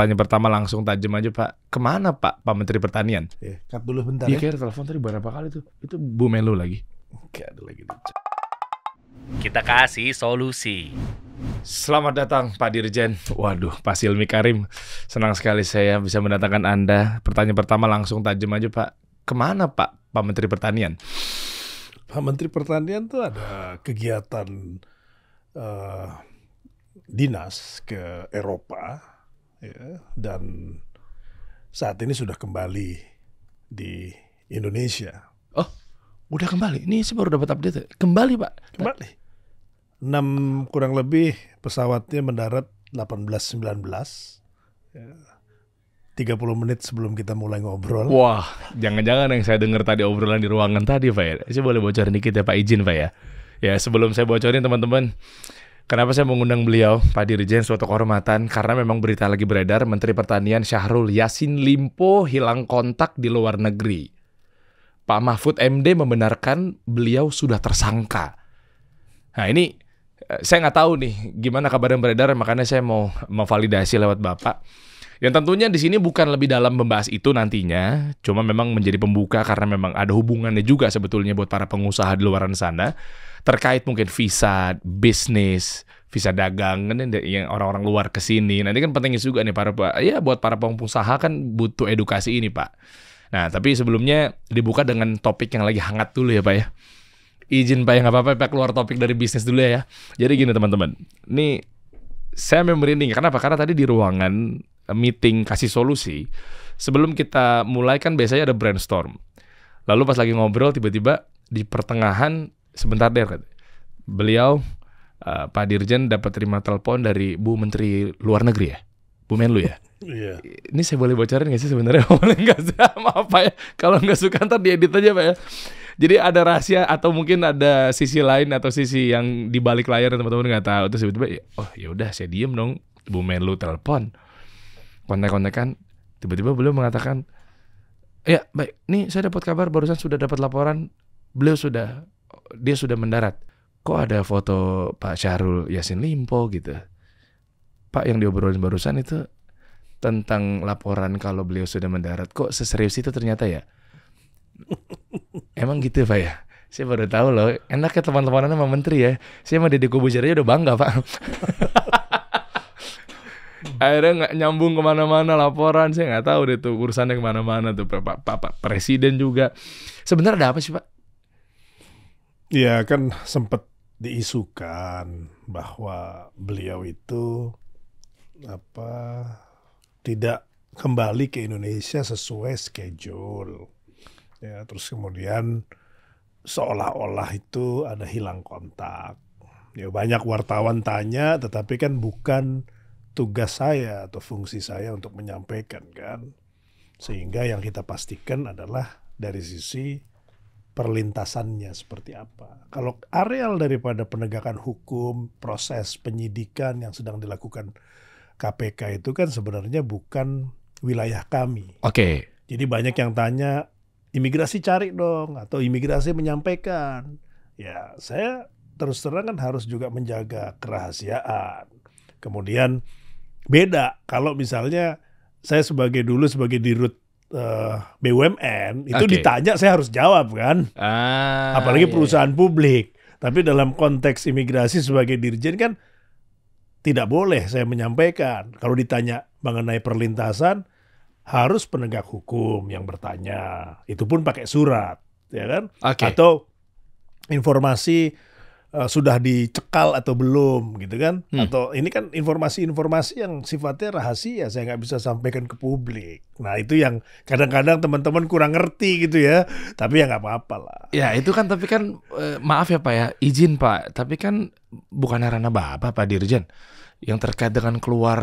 pertanyaan pertama langsung tajam aja Pak. Kemana Pak Menteri Pertanian? Cut dulu bentar Iya ya. kayak telepon tadi berapa kali tuh? Itu Bu Menlu lagi. Oke, ada lagi. Kita kasih solusi. Selamat datang Pak Dirjen. Waduh, Pak Silmi Karim. Senang sekali saya bisa mendatangkan Anda. Pertanyaan pertama langsung tajam aja Pak. Kemana Pak Menteri Pertanian? Pak Menteri Pertanian tuh ada kegiatan dinas ke Eropa, ya, dan saat ini sudah kembali di Indonesia. Oh, udah kembali. Ini saya baru dapat update. Kembali Pak. Kembali. 6 kurang lebih pesawatnya mendarat 18.19. Ya. 30 menit sebelum kita mulai ngobrol. Wah, jangan-jangan yang saya dengar tadi obrolan di ruangan tadi Pak ya. Saya boleh bocorin dikit ya Pak, izin Pak ya. Ya sebelum saya bocorin teman-teman, kenapa saya mengundang beliau, Pak Dirjen, suatu kehormatan, karena memang berita lagi beredar, Menteri Pertanian Syahrul Yassin Limpo hilang kontak di luar negeri. Pak Mahfud MD membenarkan beliau sudah tersangka. Nah ini, saya nggak tahu nih gimana kabar yang beredar, makanya saya mau memvalidasi lewat Bapak. Yang tentunya di sini bukan lebih dalam membahas itu nantinya, cuma memang menjadi pembuka karena memang ada hubungannya juga sebetulnya buat para pengusaha di luaran sana. Terkait mungkin visa bisnis, visa dagang yang orang-orang luar ke sini. Nanti kan penting juga nih buat para pengusaha kan butuh edukasi ini Pak. Nah tapi sebelumnya dibuka dengan topik yang lagi hangat dulu ya Pak ya. Izin Pak ya, nggak apa-apa Pak keluar topik dari bisnis dulu ya. Jadi gini teman-teman, ini saya merinding. Kenapa? Karena tadi di ruangan meeting kasih solusi, sebelum kita mulai kan biasanya ada brainstorm. Lalu pas lagi ngobrol tiba-tiba di pertengahan sebentar deh, beliau Pak Dirjen dapat terima telepon dari Bu Menteri Luar Negeri ya, Bu Menlu ya. Iya. Ini saya boleh bocorin nggak sih sebenarnya? Boleh nggak sih? Maaf Pak ya, kalau nggak suka ntar diedit aja Pak ya. Jadi ada rahasia atau mungkin ada sisi lain atau sisi yang di balik layar yang teman-teman nggak tahu. Terus tiba-tiba, oh ya udah saya diem dong. Bu Menlu telepon, kontak-kontakan, tiba-tiba beliau mengatakan, ya baik, nih saya dapat kabar barusan sudah dapat laporan, dia sudah mendarat. Kok ada foto Pak Syahrul Yassin Limpo gitu? Pak yang diobrolin barusan itu tentang laporan kalau beliau sudah mendarat. Kok seserius itu ternyata ya? Emang gitu Pak ya? Saya baru tahu loh. Enaknya teman-temannya sama menteri ya. Saya sama Deddy Kobuzier aja udah bangga Pak. Akhirnya nggak nyambung kemana-mana laporan. Saya nggak tahu deh tuh urusannya kemana-mana tuh Pak Presiden juga. Sebenarnya ada apa sih Pak? Ya kan sempat diisukan bahwa beliau itu tidak kembali ke Indonesia sesuai schedule. Ya, terus kemudian seolah-olah itu ada hilang kontak. Ya banyak wartawan tanya, tetapi kan bukan tugas saya atau fungsi saya untuk menyampaikan kan. Sehingga yang kita pastikan adalah dari sisi perlintasannya seperti apa. Kalau areal daripada penegakan hukum, proses penyidikan yang sedang dilakukan KPK itu kan sebenarnya bukan wilayah kami. Oke. Jadi banyak yang tanya, imigrasi cari dong, atau imigrasi menyampaikan. Ya saya terus terang kan harus juga menjaga kerahasiaan. Kemudian beda kalau misalnya saya sebagai dirut BUMN itu ditanya saya harus jawab kan. Apalagi perusahaan publik. Tapi dalam konteks imigrasi sebagai dirjen kan tidak boleh saya menyampaikan. Kalau ditanya mengenai perlintasan harus penegak hukum yang bertanya. Itu pun pakai surat, ya kan? Atau informasi sudah dicekal atau belum gitu kan. Atau ini kan informasi-informasi yang sifatnya rahasia, saya nggak bisa sampaikan ke publik. Nah itu yang kadang-kadang teman-teman kurang ngerti gitu ya. Tapi ya nggak apa-apa lah. Ya itu kan tapi kan maaf ya Pak ya, izin Pak, tapi kan bukan ranah Bapak Pak Dirjen. Yang terkait dengan keluar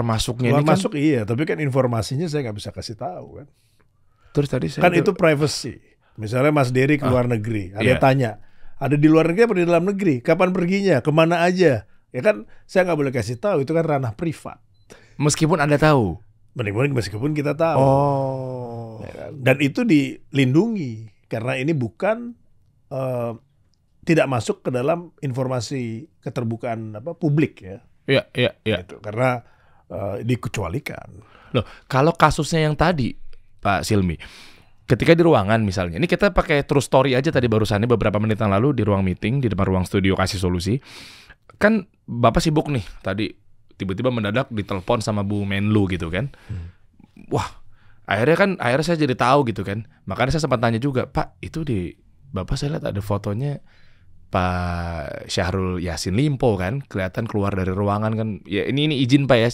masuknya keluar ini kan. Masuk iya, tapi kan informasinya saya nggak bisa kasih tahu kan. Terus tadi saya kan itu privacy. Misalnya Mas Dery ke luar negeri, ada yang tanya, ada di luar negeri apa di dalam negeri? Kapan perginya? Kemana aja? Ya kan saya nggak boleh kasih tahu, itu kan ranah privat. Meskipun Anda tahu. Meskipun kita tahu. Oh. Ya kan? Dan itu dilindungi karena ini bukan tidak masuk ke dalam informasi keterbukaan publik ya. Iya. Gitu. Karena dikecualikan. Loh, kalau kasusnya yang tadi, Pak Silmi, ketika di ruangan misalnya, ini kita pakai true story aja tadi barusan ini beberapa menit yang lalu di ruang meeting, di depan ruang studio Kasih Solusi. Kan Bapak sibuk nih tadi, tiba-tiba mendadak ditelepon sama Bu Menlu gitu kan. Wah, akhirnya saya jadi tahu gitu kan. Makanya saya sempat tanya juga, Pak, itu di Bapak saya lihat ada fotonya Pak Syahrul Yassin Limpo kan, kelihatan keluar dari ruangan kan. Ya ini izin Pak ya,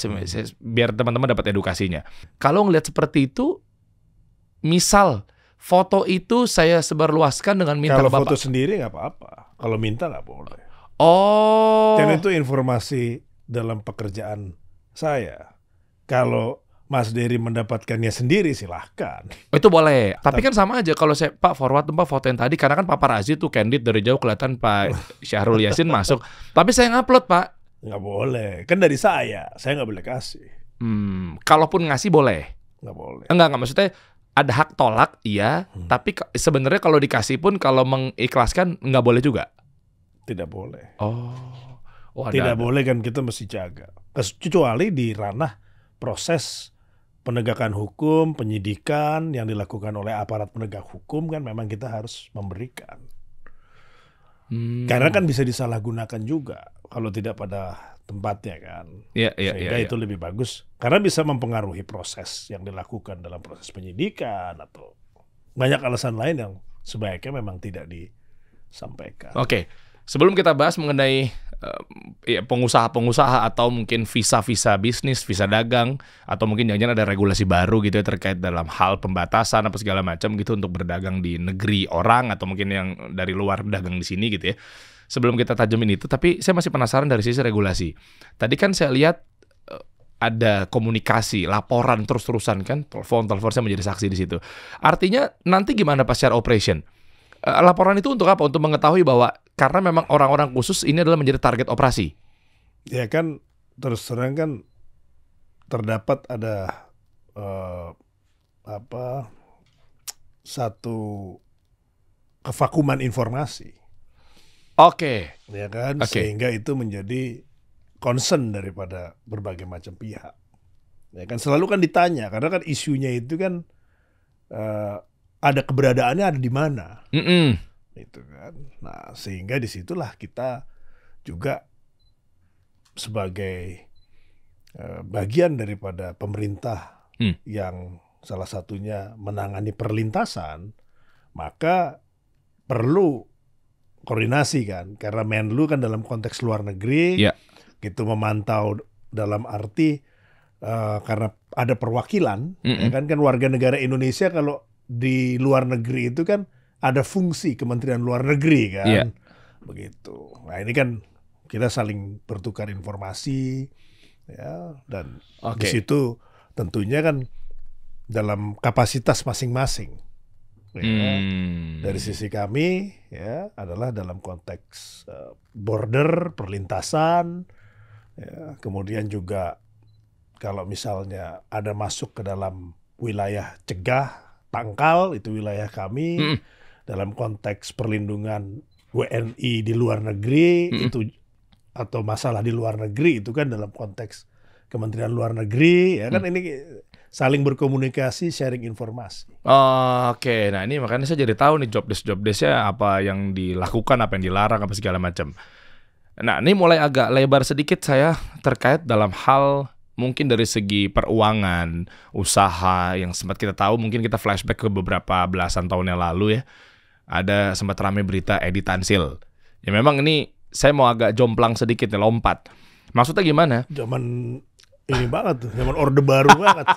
biar teman-teman dapat edukasinya. Kalau ngelihat seperti itu, misal foto itu saya sebarluaskan dengan minta Kalau Bapak. foto sendiri nggak apa-apa, kalau minta nggak boleh. Oh. Dan itu informasi dalam pekerjaan saya. Kalau Mas Dery mendapatkannya sendiri silahkan. Oh, itu boleh. Tapi kan sama aja kalau saya Pak forward Pak foto yang tadi, karena kan paparazi tuh candid dari jauh kelihatan Pak Syahrul Yassin masuk. Tapi saya ngupload Pak. Nggak boleh. Kan dari saya nggak boleh kasih. Kalaupun ngasih boleh. Nggak boleh. Enggak maksudnya ada hak tolak iya, tapi sebenarnya kalau dikasih pun kalau mengikhlaskan nggak boleh juga. Tidak boleh. Oh, Tidak boleh kan, kita mesti jaga. Kecuali di ranah proses penegakan hukum, penyidikan yang dilakukan oleh aparat penegak hukum kan memang kita harus memberikan. Karena kan bisa disalahgunakan juga kalau tidak pada tempatnya kan. Sehingga itu lebih bagus. Karena bisa mempengaruhi proses yang dilakukan dalam proses penyidikan atau banyak alasan lain yang sebaiknya memang tidak disampaikan. Oke. Sebelum kita bahas mengenai pengusaha-pengusaha atau mungkin visa-visa bisnis, visa dagang, atau mungkin jangan-jangan ada regulasi baru gitu ya terkait dalam hal pembatasan apa segala macam gitu untuk berdagang di negeri orang atau mungkin yang dari luar dagang di sini gitu ya. Sebelum kita tajamin itu, tapi saya masih penasaran dari sisi regulasi. Tadi kan saya lihat ada komunikasi, laporan terus-terusan kan, telepon saya menjadi saksi di situ. Artinya nanti gimana pas secara operation? Laporan itu untuk apa? Untuk mengetahui bahwa karena memang orang-orang khusus ini adalah menjadi target operasi. Ya kan terus terang kan terdapat ada satu kevakuman informasi. Oke. Ya kan, sehingga itu menjadi concern daripada berbagai macam pihak. Ya kan selalu kan ditanya karena kan isunya itu kan ada keberadaannya ada di mana. Itu kan. Nah, sehingga disitulah kita juga sebagai bagian daripada pemerintah yang salah satunya menangani perlintasan, maka perlu koordinasi kan, karena Menlu kan dalam konteks luar negeri, gitu memantau dalam arti karena ada perwakilan, ya kan warga negara Indonesia kalau di luar negeri itu kan ada fungsi Kementerian Luar Negeri kan, begitu. Nah ini kan kita saling bertukar informasi, ya, dan di situ tentunya kan dalam kapasitas masing-masing. Ya, dari sisi kami ya adalah dalam konteks border perlintasan, ya, kemudian juga kalau misalnya ada masuk ke dalam wilayah cegah tangkal itu wilayah kami, dalam konteks perlindungan WNI di luar negeri itu atau masalah di luar negeri itu kan dalam konteks Kementerian Luar Negeri, ya kan ini saling berkomunikasi, sharing informasi. Oke, nah ini makanya saya jadi tahu nih job desk-nya apa yang dilakukan, apa yang dilarang, apa segala macam. Nah ini mulai agak lebar sedikit saya terkait dalam hal mungkin dari segi peruangan, usaha yang sempat kita tahu, mungkin kita flashback ke beberapa belasan tahun yang lalu ya. Ada sempat ramai berita Edi Tansil. Ya memang ini saya mau agak jomplang sedikit nih, lompat. Maksudnya gimana? Zaman ini banget tuh, zaman Orde Baru banget.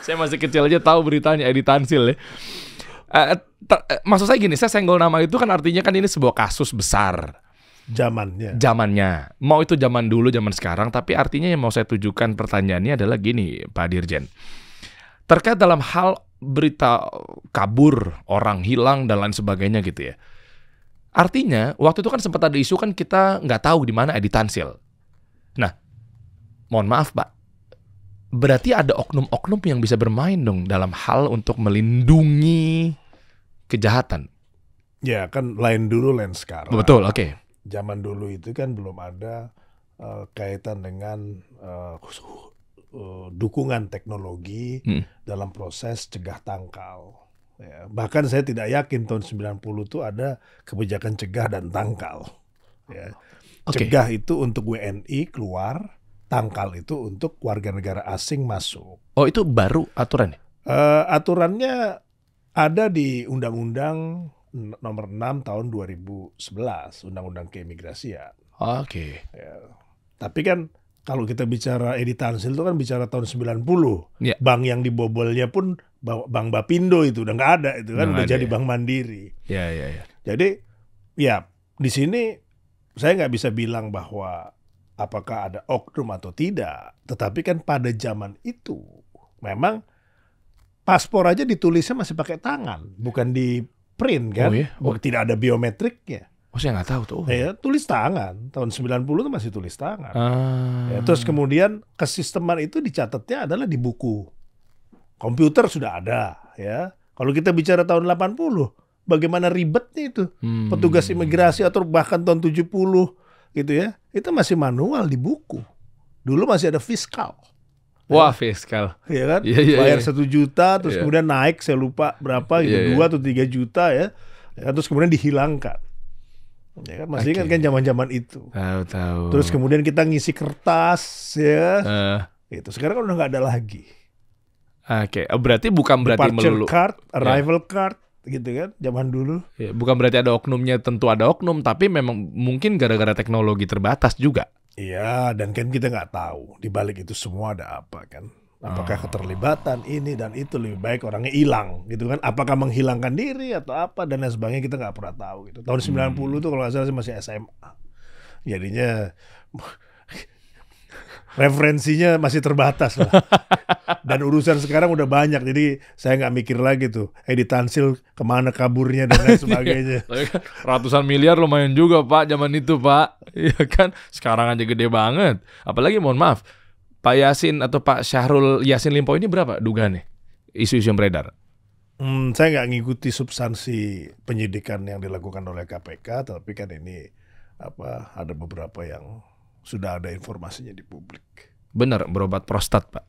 Saya masih kecil aja tahu beritanya Edi Tansil ya. Maksud saya gini, saya senggol nama itu kan artinya kan ini sebuah kasus besar. Zamannya. Mau itu zaman dulu, zaman sekarang, tapi artinya yang mau saya tujukan pertanyaannya adalah gini, Pak Dirjen. Terkait dalam hal berita kabur, orang hilang dan lain sebagainya gitu ya. Artinya waktu itu kan sempat ada isu kan kita nggak tahu di mana Edi Tansil. Nah, mohon maaf Pak, berarti ada oknum-oknum yang bisa bermain dong dalam hal untuk melindungi kejahatan. Ya kan lain dulu lain sekarang. Betul, oke. Zaman dulu itu kan belum ada kaitan dengan dukungan teknologi dalam proses cegah tangkal. Ya, bahkan saya tidak yakin tahun 90 itu ada kebijakan cegah dan tangkal. Ya. Cegah itu untuk WNI keluar, tangkal itu untuk warga negara asing masuk. Oh, itu baru aturannya? Aturannya ada di Undang-Undang Nomor 6 tahun 2011, Undang-Undang Keimigrasian. Oke. Ya. Tapi kan kalau kita bicara Edi Tansil itu kan bicara tahun 90. Ya. Bank yang dibobolnya pun Bank Bapindo itu udah nggak ada, itu kan udah jadi Bank Mandiri. Ya. Jadi ya di sini saya nggak bisa bilang bahwa apakah ada oknum atau tidak. Tetapi kan pada zaman itu memang paspor aja ditulisnya masih pakai tangan, bukan di print kan. Tidak ada biometriknya. Oh, saya nggak tahu tuh. Ya, tulis tangan. Tahun 90 itu masih tulis tangan. Ya, terus kemudian kesisteman itu dicatatnya adalah di buku. Komputer sudah ada, ya. Kalau kita bicara tahun 80, bagaimana ribetnya itu. Petugas imigrasi atau bahkan tahun 70 gitu ya. Itu masih manual di buku. Dulu masih ada fiskal. Wah, fiskal. Ya kan? Bayar 1 juta, terus kemudian naik, saya lupa berapa gitu, 2 atau 3 juta ya. Terus kemudian dihilangkan. Ya kan, masih kan zaman-zaman itu. Tahu. Terus kemudian kita ngisi kertas ya. Itu sekarang kan udah nggak ada lagi. Oke, berarti bukan berarti Departure melulu card, arrival card gitu kan, zaman dulu. Ya, bukan berarti ada oknumnya, tentu ada oknum, tapi memang mungkin gara-gara teknologi terbatas juga. Iya, dan kan kita nggak tahu di balik itu semua ada apa kan. Apakah keterlibatan ini dan itu, lebih baik orangnya hilang gitu kan. Apakah menghilangkan diri atau apa dan lain sebagainya, kita nggak pernah tahu gitu. Tahun 90 tuh kalau nggak salah masih SMA. Jadinya referensinya masih terbatas lah. Dan urusan sekarang udah banyak, jadi saya nggak mikir lagi tuh Edi Tansil kemana kaburnya dan lain sebagainya. Ratusan miliar lumayan juga Pak zaman itu Pak. Iya kan, sekarang aja gede banget. Apalagi mohon maaf, Pak Yasin atau Pak Syahrul Yassin Limpo ini berapa dugaannya isu-isu yang beredar? Saya nggak ngikuti substansi penyidikan yang dilakukan oleh KPK, tapi kan ini ada beberapa yang sudah ada informasinya di publik. Benar, berobat prostat Pak?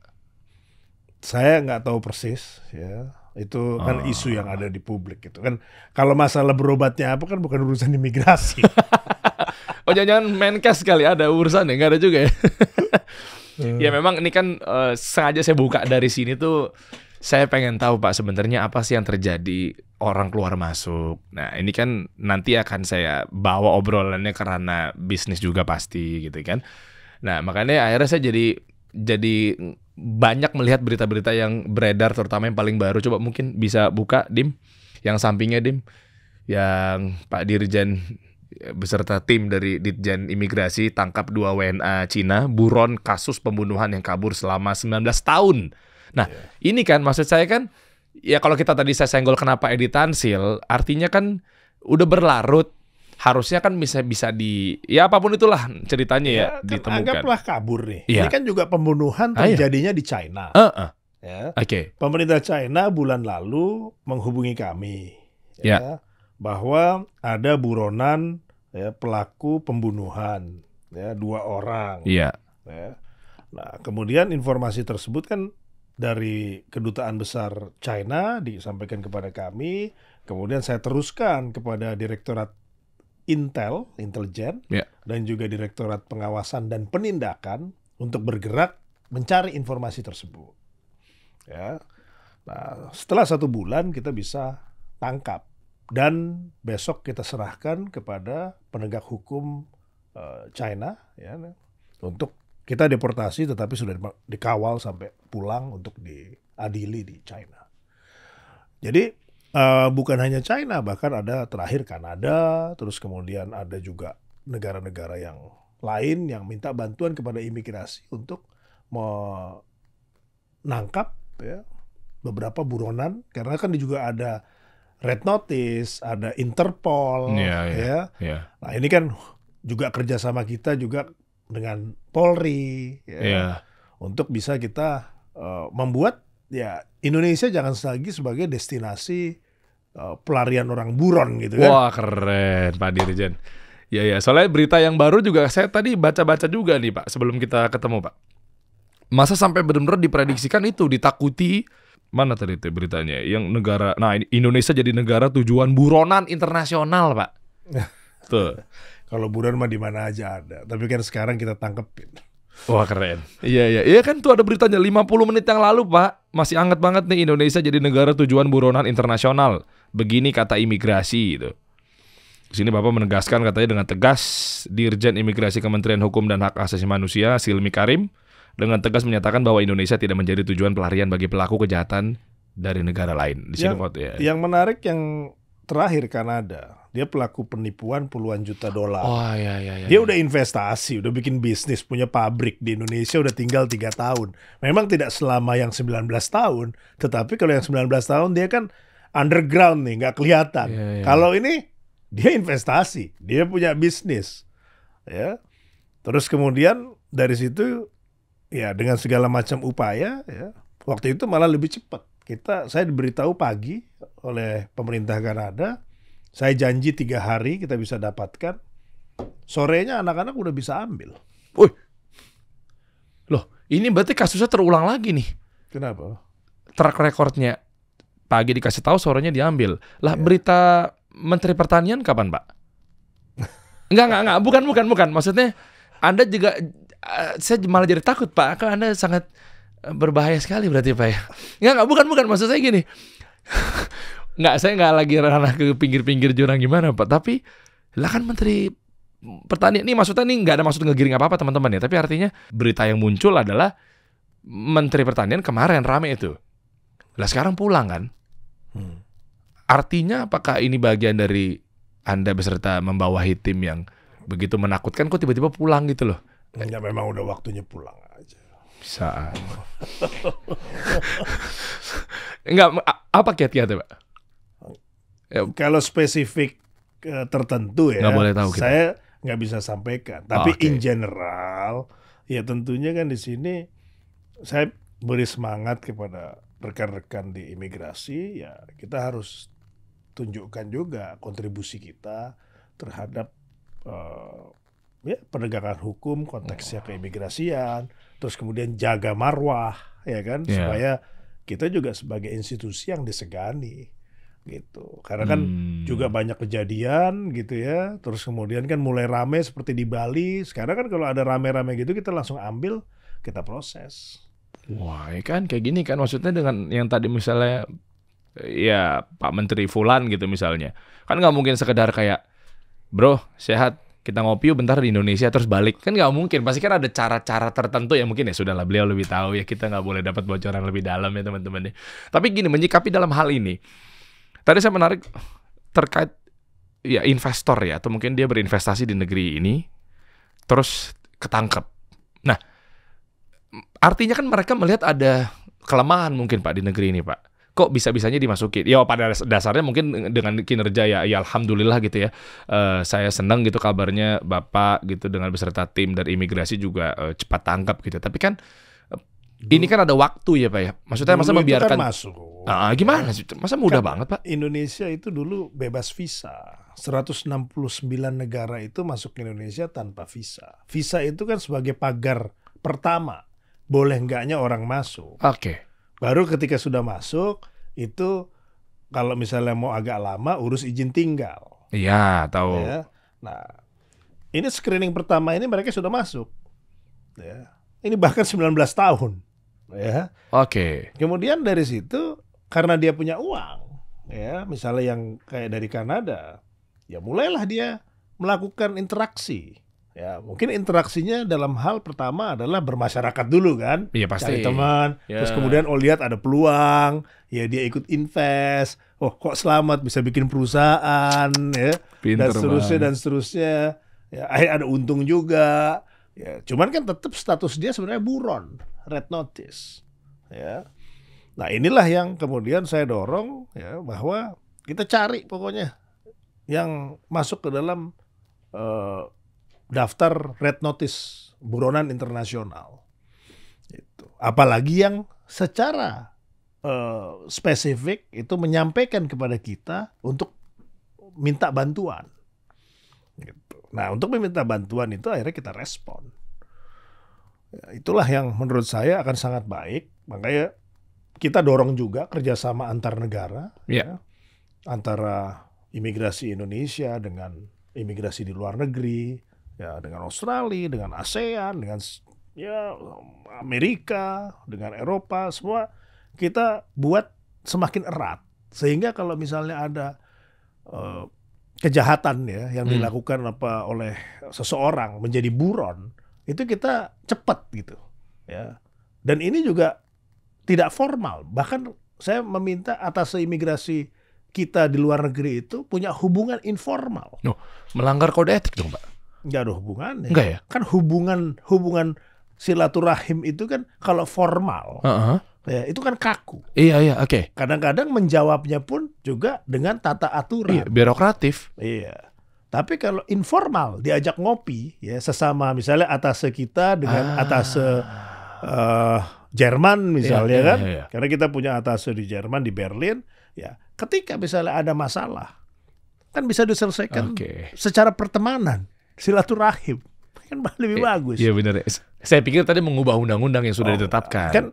Saya nggak tahu persis ya. Itu kan isu yang ada di publik gitu kan. Kalau masalah berobatnya apa kan bukan urusan imigrasi. Oh, jangan-jangan Menkes kali ada urusan ya? Nggak ada juga ya? Ya memang ini kan sengaja saya buka dari sini tuh, saya pengen tahu Pak sebenarnya apa sih yang terjadi orang keluar masuk. Nah ini kan nanti akan saya bawa obrolannya karena bisnis juga pasti gitu kan. Nah makanya akhirnya saya jadi banyak melihat berita-berita yang beredar, terutama yang paling baru. Coba mungkin bisa buka Dim, yang sampingnya Dim, yang Pak Dirjen beserta tim dari Ditjen Imigrasi tangkap 2 WNA Cina buron kasus pembunuhan yang kabur selama 19 tahun. Nah, ini kan maksud saya kan, ya kalau kita tadi saya senggol kenapa Edi Tansil, artinya kan udah berlarut, harusnya kan bisa di, ya apapun itulah ceritanya ya kan ditemukan. Anggaplah kabur nih. Ya. Ini kan juga pembunuhan terjadinya di China. Ya. Pemerintah China bulan lalu menghubungi kami bahwa ada buronan pelaku pembunuhan 2 orang. Ya. Nah, kemudian informasi tersebut kan dari Kedutaan Besar China disampaikan kepada kami, kemudian saya teruskan kepada Direktorat Intelijen dan juga Direktorat Pengawasan dan Penindakan untuk bergerak mencari informasi tersebut. Ya. Nah, setelah 1 bulan kita bisa tangkap dan besok kita serahkan kepada penegak hukum China ya, untuk kita deportasi, tetapi sudah dikawal sampai pulang untuk diadili di China. Jadi bukan hanya China, bahkan ada terakhir Kanada, terus kemudian ada juga negara-negara yang lain yang minta bantuan kepada imigrasi untuk menangkap beberapa buronan, karena kan juga ada Red Notice, ada Interpol, ya. Nah ini kan juga kerjasama kita juga dengan Polri, untuk bisa kita membuat Indonesia jangan lagi sebagai destinasi pelarian orang buron gitu kan. Wah keren Pak Dirjen. Ya soalnya berita yang baru juga saya tadi baca-baca juga nih Pak sebelum kita ketemu Pak. Masa sampai benar-benar diprediksikan itu, ditakuti. Mana tadi itu beritanya? Yang negara, nah Indonesia jadi negara tujuan buronan internasional, Pak. Tuh. Kalau buron mah di mana aja ada. Tapi kan sekarang kita tangkepin. Wah keren. Iya kan tuh ada beritanya 50 menit yang lalu, Pak. Masih hangat banget nih, Indonesia jadi negara tujuan buronan internasional. Begini kata imigrasi gitu. Di sini Bapak menegaskan katanya dengan tegas, Dirjen Imigrasi Kementerian Hukum dan Hak Asasi Manusia Silmi Karim dengan tegas menyatakan bahwa Indonesia tidak menjadi tujuan pelarian bagi pelaku kejahatan dari negara lain. Di sini Yang menarik yang terakhir Kanada, dia pelaku penipuan puluhan juta dolar. Oh iya. Dia udah investasi, udah bikin bisnis, punya pabrik di Indonesia, udah tinggal 3 tahun. Memang tidak selama yang 19 tahun, tetapi kalau yang 19 tahun dia kan underground nih, nggak kelihatan. Iya. Kalau ini dia investasi, dia punya bisnis, ya. Terus kemudian dari situ ya dengan segala macam upaya, ya, waktu itu malah lebih cepat. Saya diberitahu pagi oleh pemerintah Kanada, saya janji 3 hari kita bisa dapatkan. Sorenya anak-anak udah bisa ambil. Wih, loh ini berarti kasusnya terulang lagi nih. Kenapa? Track recordnya pagi dikasih tahu, sorenya diambil. Lah berita Menteri Pertanian kapan, Pak? Enggak, bukan. Maksudnya Anda juga, saya malah jadi takut, Pak. Kan Anda sangat berbahaya sekali berarti, Pak ya. Enggak, bukan. Maksud saya gini. Saya nggak lagi ranah ke pinggir-pinggir jurang gimana, Pak. Tapi lah kan Menteri Pertanian ini, maksudnya nih nggak ada maksud ngegiring apa-apa teman-teman ya. Tapi artinya berita yang muncul adalah Menteri Pertanian kemarin rame itu. Lah sekarang pulang kan. Artinya apakah ini bagian dari Anda beserta membawahi tim yang begitu menakutkan kok tiba-tiba pulang gitu loh? Ya memang udah waktunya pulang aja. Bisa. Enggak, apa kiat-kiatnya, Pak? Kalau spesifik tertentu ya, nggak boleh tahu kita. Saya nggak bisa sampaikan. Tapi in general, ya tentunya kan di sini saya beri semangat kepada rekan-rekan di imigrasi. Ya kita harus tunjukkan juga kontribusi kita terhadap penegakan hukum, konteksnya keimigrasian, terus kemudian jaga marwah, ya kan, supaya kita juga sebagai institusi yang disegani, gitu. Karena kan juga banyak kejadian, gitu ya. Terus kemudian kan mulai rame seperti di Bali. Sekarang kan kalau ada rame-rame gitu kita langsung ambil, kita proses. Wah, ya kan kayak gini kan, maksudnya dengan yang tadi misalnya ya Pak Menteri Fulan gitu misalnya, kan nggak mungkin sekedar kayak bro sehat kita ngopi yuk bentar di Indonesia terus balik, kan nggak mungkin, pasti kan ada cara-cara tertentu yang mungkin ya sudahlah beliau lebih tahu ya, kita nggak boleh dapat bocoran lebih dalam ya teman-teman. Tapi gini, menyikapi dalam hal ini tadi saya menarik terkait ya investor ya, atau mungkin dia berinvestasi di negeri ini terus ketangkep. Nah artinya kan mereka melihat ada kelemahan mungkin Pak di negeri ini, Pak. Kok bisa-bisanya dimasukin? Ya pada dasarnya mungkin dengan kinerja ya alhamdulillah gitu ya. Saya senang gitu kabarnya Bapak gitu dengan beserta tim dari imigrasi juga cepat tangkap gitu. Tapi kan ini kan ada waktu ya Pak ya. Maksudnya masa membiarkan kan masuk. Gimana sih? Masa mudah banget Pak? Indonesia itu dulu bebas visa. 169 negara itu masuk ke Indonesia tanpa visa. Visa itu kan sebagai pagar pertama. Boleh enggaknya orang masuk. Oke. Baru ketika sudah masuk, itu kalau misalnya mau agak lama, urus izin tinggal. Iya, tahu. Ya. Nah, ini screening pertama ini mereka sudah masuk. Ya. Ini bahkan 19 tahun. Ya. Oke. Kemudian dari situ, karena dia punya uang, ya, misalnya yang kayak dari Kanada, ya mulailah dia melakukan interaksi. Ya, mungkin interaksinya dalam hal pertama adalah bermasyarakat dulu kan, iya, pasti. Cari teman, terus kemudian lihat ada peluang, ya dia ikut invest, kok selamat bisa bikin perusahaan, ya, Pinter dan seterusnya, ya ada untung juga, ya, cuman kan tetap status dia sebenarnya buron, red notice, ya. Nah inilah yang kemudian saya dorong, ya, bahwa kita cari pokoknya yang masuk ke dalam daftar red notice buronan internasional. Itu. Apalagi yang secara spesifik itu menyampaikan kepada kita untuk minta bantuan. Gitu. Nah, untuk meminta bantuan itu akhirnya kita respon. Itulah yang menurut saya akan sangat baik. Makanya kita dorong juga kerjasama antar negara, Ya. antara imigrasi Indonesia dengan imigrasi di luar negeri, ya dengan Australia, dengan ASEAN, dengan ya Amerika, dengan Eropa, semua kita buat semakin erat sehingga kalau misalnya ada kejahatan ya yang dilakukan oleh seseorang menjadi buron, itu kita cepat gitu ya. Dan ini juga tidak formal. Bahkan saya meminta atas imigrasi kita di luar negeri itu punya hubungan informal. Melanggar kode etik dong, Pak? Nggak ada hubungannya. Enggak ya? Kan hubungan silaturahim itu kan kalau formal, ya itu kan kaku. Iya, oke. Kadang-kadang menjawabnya pun juga dengan tata aturan. Iya, birokratif. Iya. Tapi kalau informal diajak ngopi ya sesama misalnya atase kita dengan atase Jerman misalnya kan. Iya. Karena kita punya atase di Jerman di Berlin ya. Ketika misalnya ada masalah kan bisa diselesaikan secara pertemanan, silaturahim. Kan lebih bagus. Iya benar. Saya pikir tadi mengubah undang-undang yang sudah ditetapkan. Kan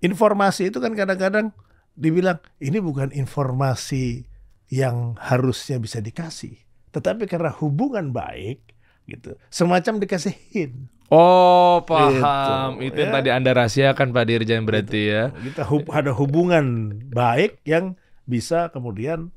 informasi itu kan kadang-kadang dibilang ini bukan informasi yang harusnya bisa dikasih. Tetapi karena hubungan baik gitu, semacam dikasihin. Oh, paham. Itu yang ya. tadi Anda rahasiakan Pak Dirjen berarti ya. Kita ada hubungan baik yang bisa kemudian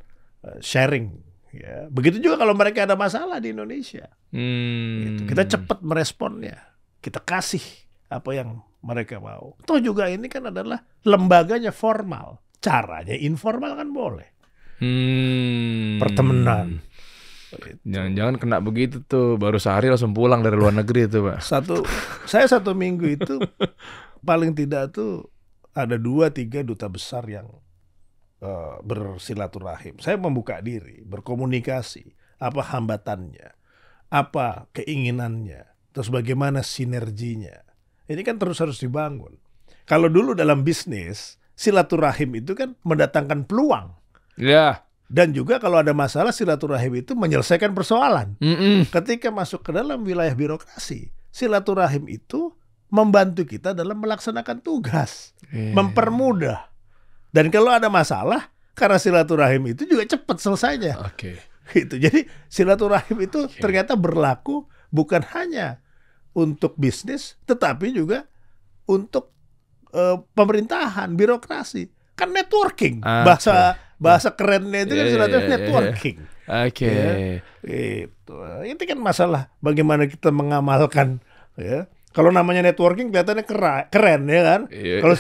sharing. Ya. Begitu juga kalau mereka ada masalah di Indonesia. Gitu. Kita cepat meresponnya. Kita kasih apa yang mereka mau. Toh juga ini kan adalah lembaganya formal. Caranya informal kan boleh. Pertemanan. Jangan-jangan kena begitu tuh, baru sehari langsung pulang dari luar negeri itu, Pak. Saya 1 minggu itu paling tidak tuh ada 2-3 duta besar yang bersilaturahim. Saya membuka diri, berkomunikasi, apa hambatannya, apa keinginannya, terus bagaimana sinerginya. Ini kan terus harus dibangun. Kalau dulu dalam bisnis, silaturahim itu kan mendatangkan peluang. Ya. Dan juga kalau ada masalah silaturahim itu menyelesaikan persoalan. Ketika masuk ke dalam wilayah birokrasi, silaturahim itu membantu kita dalam melaksanakan tugas, mempermudah. Dan kalau ada masalah, karena silaturahim itu juga cepat selesainya. Gitu. Jadi silaturahim itu ternyata berlaku bukan hanya untuk bisnis, tetapi juga untuk pemerintahan, birokrasi. Kan networking, bahasa kerennya itu kan silaturahim networking. Gitu. Ini kan masalah bagaimana kita mengamalkan ya. Kalau namanya networking kelihatannya keren ya kan. Kalau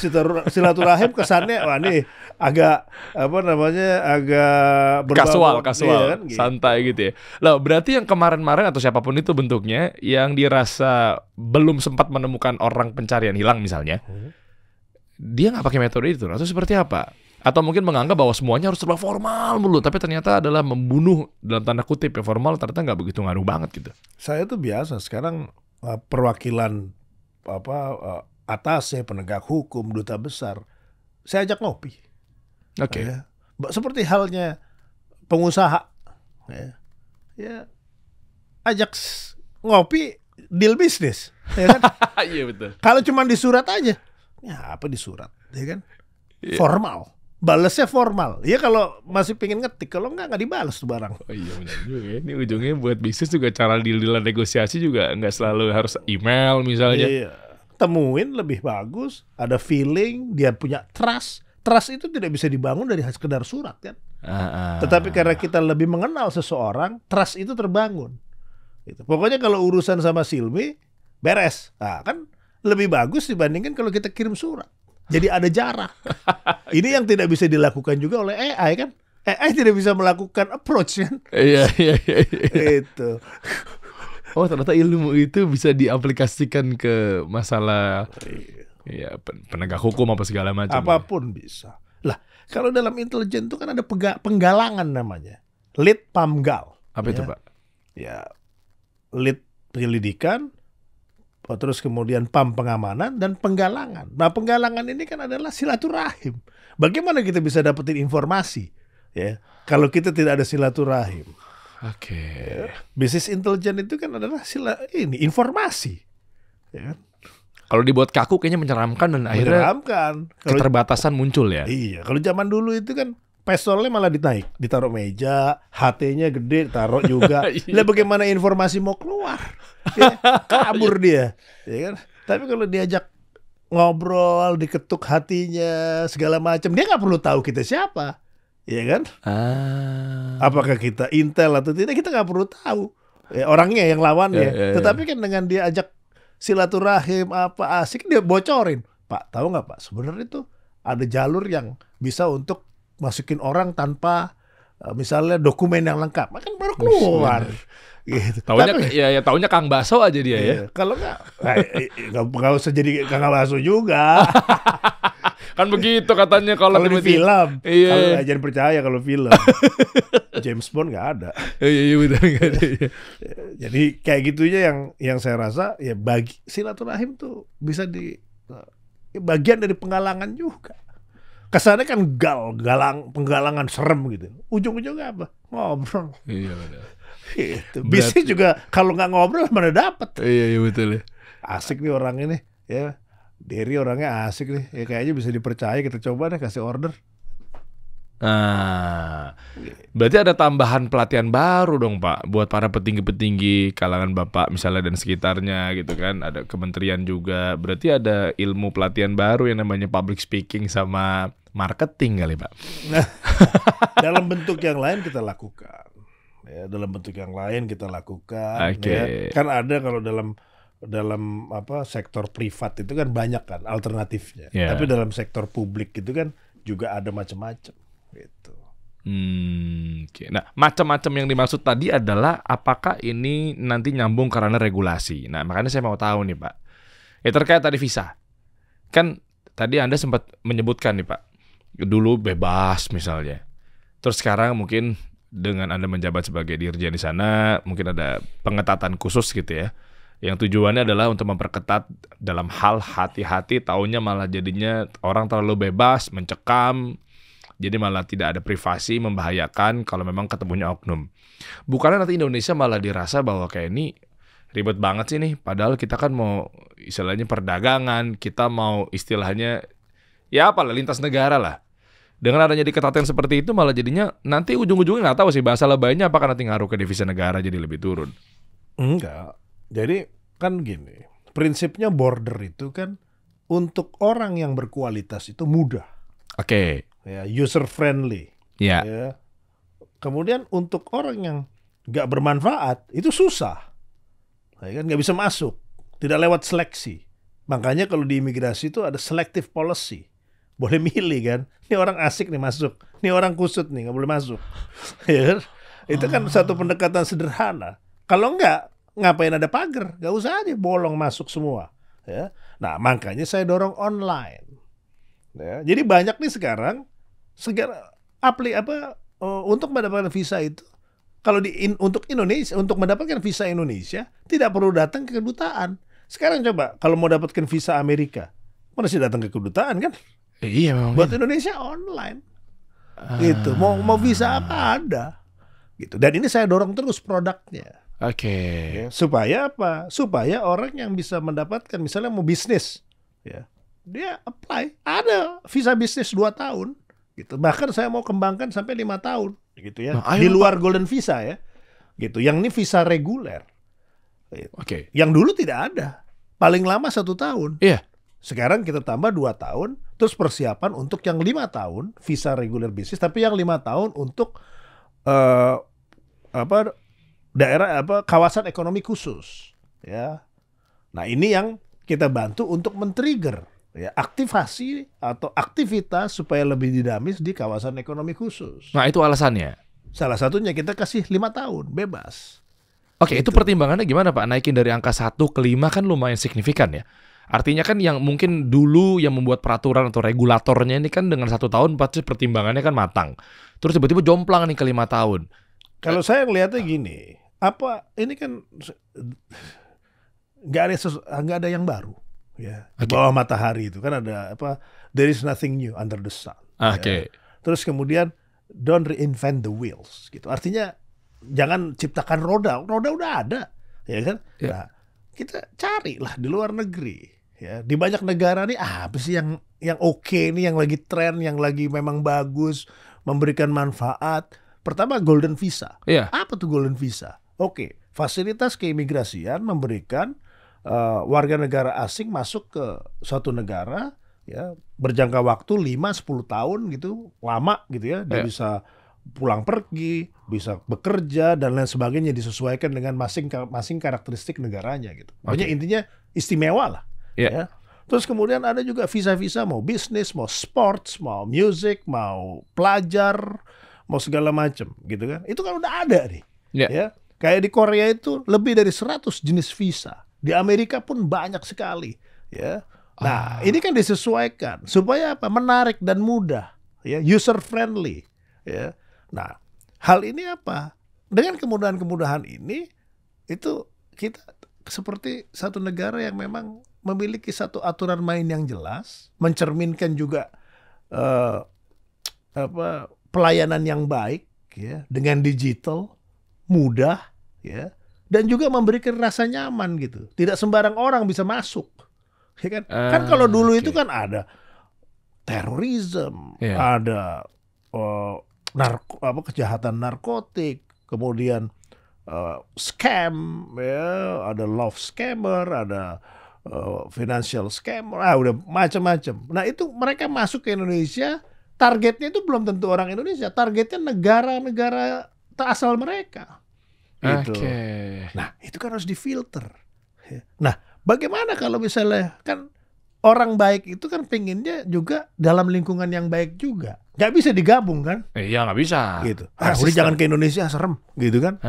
silaturahim kesannya wah nih agak agak kasual, ya kan, gitu. Santai gitu ya. Lah berarti yang kemarin-kemarin atau siapapun itu bentuknya yang dirasa belum sempat menemukan orang pencarian hilang misalnya, dia nggak pakai metode itu atau seperti apa? Atau mungkin menganggap bahwa semuanya harus serba formal mulu, tapi ternyata adalah membunuh dalam tanda kutip ya, formal ternyata nggak begitu ngaruh banget gitu. Saya tuh biasa sekarang perwakilan atasnya penegak hukum, duta besar, saya ajak ngopi. Ya. Seperti halnya pengusaha, ya ajak ngopi, deal bisnis, ya kan? Iya betul. Kalau cuma di surat aja, ya apa di surat, ya kan? Formal. Balasnya formal. Ya kalau masih pengen ngetik, kalau nggak dibalas tuh barang. Oh iya benar juga ya. Ini ujungnya buat bisnis juga cara deal-dealan negosiasi juga nggak selalu harus email misalnya. Iya. Temuin lebih bagus, ada feeling, dia punya trust. Trust itu tidak bisa dibangun dari sekedar surat kan. Tetapi karena kita lebih mengenal seseorang, trust itu terbangun. Gitu. Pokoknya kalau urusan sama Silmi, beres. Nah, kan lebih bagus dibandingkan kalau kita kirim surat. Jadi ada jarak. Ini yang tidak bisa dilakukan juga oleh AI kan. AI tidak bisa melakukan approach kan. Iya. Itu. Oh ternyata ilmu itu bisa diaplikasikan ke masalah ya, penegak hukum apa segala macam. Apapun bisa. Lah kalau dalam intelijen itu kan ada penggalangan namanya. Lead Pamgal. Apa itu Pak? Ya lead penyelidikan. Terus kemudian PAM pengamanan dan penggalangan. Nah penggalangan ini kan adalah silaturahim. Bagaimana kita bisa dapetin informasi ya kalau kita tidak ada silaturahim? Bisnis intelijen itu kan adalah informasi. Ya. Kalau dibuat kaku kayaknya menyeramkan dan akhirnya Menyeramkan. keterbatasan muncul ya. Iya, kalau zaman dulu itu kan pistolnya malah ditaruh meja, HT-nya gede, taruh juga. Lah bagaimana informasi mau keluar? Ya, kabur dia, ya kan? Tapi kalau diajak ngobrol, diketuk hatinya, segala macam, dia nggak perlu tahu kita siapa, ya kan? Apakah kita intel atau tidak, kita nggak perlu tahu. Ya, orangnya yang lawannya. Tetapi kan dengan dia ajak silaturahim apa asik, dia bocorin. Pak, tahu nggak Pak? Sebenarnya itu ada jalur yang bisa untuk masukin orang tanpa misalnya dokumen yang lengkap, kan baru keluar. Gitu. Taunya taunya Kang Bakso aja dia ya. Kalau nggak usah jadi Kang Bakso juga. Kan begitu katanya kalau di film. Iya. Kalau jangan percaya kalau film. James Bond nggak ada. Iya betul nggak ada. Jadi kayak gitunya yang saya rasa ya bagi silaturahim tuh bisa bagian dari penggalangan juga. Kesannya kan penggalangan serem gitu. Ujung-ujungnya apa? Ngobrol. Iya benar. Gitu. Bisnis juga kalau nggak ngobrol mana dapat. Iya betul ya. Asik nih orang ini ya. Derry orangnya asik nih. Ya kayaknya bisa dipercaya, kita coba deh kasih order. Nah, berarti ada tambahan pelatihan baru dong Pak buat para petinggi-petinggi kalangan Bapak misalnya dan sekitarnya gitu kan. Ada kementerian juga. Berarti ada ilmu pelatihan baru yang namanya public speaking sama marketing kali Pak. Nah, dalam bentuk yang lain kita lakukan. Ya, dalam bentuk yang lain kita lakukan. Okay. Ya. Kan ada kalau dalam sektor privat itu kan banyak kan alternatifnya. Yeah. Tapi dalam sektor publik itu kan juga ada macam-macam. Gitu. Okay. Nah, macam-macam yang dimaksud tadi adalah apakah ini nanti nyambung karena regulasi. Nah, makanya saya mau tahu nih Pak. Ya terkait tadi visa. Kan tadi Anda sempat menyebutkan nih Pak, dulu bebas misalnya. Terus sekarang mungkin dengan Anda menjabat sebagai dirjen di sana, mungkin ada pengetatan khusus gitu ya. Yang tujuannya adalah untuk memperketat dalam hal hati-hati, taunya malah jadinya orang terlalu bebas, mencekam. Jadi malah tidak ada privasi, membahayakan kalau memang ketemunya oknum. Bukannya nanti Indonesia malah dirasa bahwa kayak ini ribet banget sih nih. Padahal kita kan mau istilahnya perdagangan, kita mau istilahnya ya apalah lintas negara lah. Dengan adanya diketatin seperti itu malah jadinya nanti ujung-ujungnya nggak tahu sih bahasa lebaynya apakah nanti ngaruh ke devisa negara jadi lebih turun. Enggak. Jadi kan gini, prinsipnya border itu kan untuk orang yang berkualitas itu mudah. Oke. Ya, user friendly. Ya. Ya. Kemudian untuk orang yang nggak bermanfaat itu susah, ya kan nggak bisa masuk, tidak lewat seleksi. Makanya kalau di imigrasi itu ada selective policy, boleh milih kan. Ini orang asik nih masuk, ini orang kusut nih nggak boleh masuk. Ya kan? Itu kan satu pendekatan sederhana. Kalau nggak, ngapain ada pagar? Nggak usah aja bolong masuk semua. Ya. Nah makanya saya dorong online. Ya. Jadi banyak nih sekarang untuk mendapatkan visa itu, kalau untuk Indonesia, untuk mendapatkan visa Indonesia tidak perlu datang ke kedutaan. Sekarang coba kalau mau dapatkan visa Amerika, mana sih datang ke kedutaan kan? Iya memang. Buat Indonesia online. Gitu. Mau visa apa ada. Gitu. Dan ini saya dorong terus produknya. Oke. Ya, supaya apa? Supaya orang yang bisa mendapatkan misalnya mau bisnis, ya. Dia apply, ada visa bisnis 2 tahun gitu. Bahkan saya mau kembangkan sampai 5 tahun gitu ya. Nah, di luar golden visa ya. Gitu. Yang ini visa reguler. Gitu. Oke. Yang dulu tidak ada. Paling lama 1 tahun. Iya. Sekarang kita tambah 2 tahun, terus persiapan untuk yang 5 tahun visa reguler bisnis, tapi yang 5 tahun untuk kawasan ekonomi khusus ya. Nah, ini yang kita bantu untuk men-trigger ya, aktivasi atau aktivitas supaya lebih dinamis di kawasan ekonomi khusus. Nah, itu alasannya. Salah satunya kita kasih 5 tahun bebas. Oke, itu pertimbangannya gimana Pak? Naikin dari angka 1 ke 5 kan lumayan signifikan ya. Artinya kan yang mungkin dulu yang membuat peraturan atau regulatornya ini kan dengan 1 tahun pasti pertimbangannya kan matang. Terus tiba-tiba jomplang nih ke 5 tahun. Kalau saya ngelihatnya gini, ini kan nggak ada yang baru. Ya, di bawah matahari itu kan ada there is nothing new under the sun. Oke. Ya. Terus kemudian don't reinvent the wheels gitu. Artinya jangan ciptakan roda udah ada, ya kan? Ya. Nah, kita carilah di luar negeri, Ya, di banyak negara nih apa sih yang oke nih, yang lagi tren, yang lagi memang bagus, memberikan manfaat. Pertama Golden Visa. Iya. Apa tuh Golden Visa? Oke, fasilitas keimigrasian memberikan warga negara asing masuk ke suatu negara ya berjangka waktu 5-10 tahun gitu, lama gitu ya. Dia Iya. bisa pulang pergi, bisa bekerja dan lain sebagainya, disesuaikan dengan masing karakteristik negaranya gitu. Pokoknya Oke. intinya istimewa lah. Iya. Ya. Terus kemudian ada juga visa-visa mau bisnis, mau sports, mau music, mau pelajar, mau segala macam gitu kan. Itu kan udah ada nih. Iya. Ya. Kayak di Korea itu lebih dari 100 jenis visa. Di Amerika pun banyak sekali, ya. Nah, ini kan disesuaikan supaya apa? Menarik dan mudah, ya, user friendly, ya. Nah, hal ini apa? Dengan kemudahan-kemudahan ini itu kita seperti satu negara yang memang memiliki satu aturan main yang jelas, mencerminkan juga pelayanan yang baik, ya, dengan digital, mudah, ya, dan juga memberikan rasa nyaman gitu. Tidak sembarang orang bisa masuk, ya kan? Kan kalau dulu itu kan ada terorisme, ada kejahatan narkotik, kemudian scam, ya, ada love scammer, ada financial scammer, udah macam-macam. Nah itu mereka masuk ke Indonesia, targetnya itu belum tentu orang Indonesia, targetnya negara-negara asal mereka. Gitu. Nah itu kan harus difilter. Nah bagaimana kalau misalnya kan orang baik itu kan pengennya juga dalam lingkungan yang baik juga. Nggak bisa digabung kan? Iya nggak bisa. Gitu. Udah jangan ke Indonesia, serem gitu kan?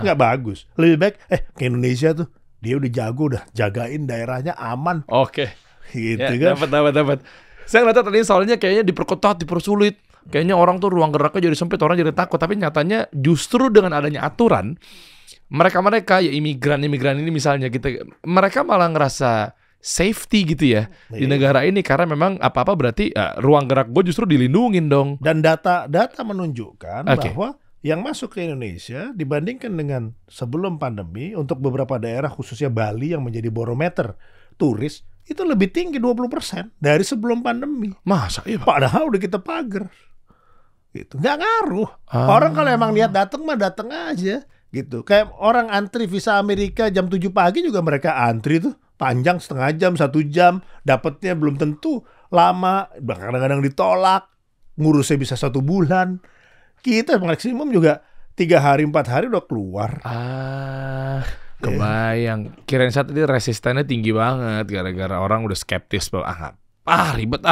Nggak bagus. Lebih baik ke Indonesia tuh dia udah jago, udah jagain daerahnya aman. Oke. Gitu ya, kan? Dapat. Saya ngeliat tadi soalnya kayaknya diperketat, dipersulit. Kayaknya orang tuh ruang geraknya jadi sempit, orang jadi takut. Tapi nyatanya justru dengan adanya aturan, mereka ya imigran ini misalnya mereka malah ngerasa safety gitu ya di negara ini karena memang apa-apa berarti ruang gerak gue justru dilindungin dong. Dan data menunjukkan bahwa yang masuk ke Indonesia dibandingkan dengan sebelum pandemi untuk beberapa daerah khususnya Bali yang menjadi barometer turis itu lebih tinggi 20% dari sebelum pandemi. Masa iya Pak? Padahal udah kita pagar. Gitu. Nggak ngaruh. Orang kalau emang niat datang mah datang aja gitu. Kayak orang antri visa Amerika jam 7 pagi juga mereka antri tuh panjang setengah jam, 1 jam, dapatnya belum tentu lama, kadang-kadang ditolak, ngurusnya bisa 1 bulan. Kita maksimum juga 3 hari 4 hari udah keluar. Kebayang. Kirain saat ini resistennya tinggi banget gara-gara orang udah skeptis bahwa ribet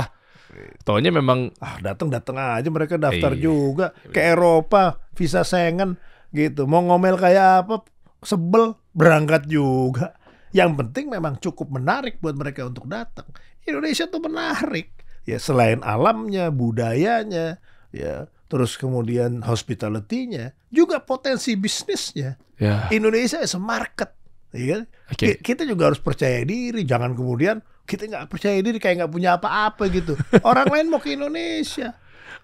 Taunya memang datang aja mereka daftar juga ke Eropa, visa Schengen gitu. Mau ngomel kayak apa, sebel, berangkat juga. Yang penting memang cukup menarik buat mereka untuk datang. Indonesia tuh menarik. Ya selain alamnya, budayanya, ya, terus kemudian hospitality-nya, juga potensi bisnisnya. Ya. Indonesia is a market. Ya. Okay. Kita juga harus percaya diri, jangan kemudian kita nggak percaya diri kayak nggak punya apa-apa gitu. Orang lain mau ke Indonesia.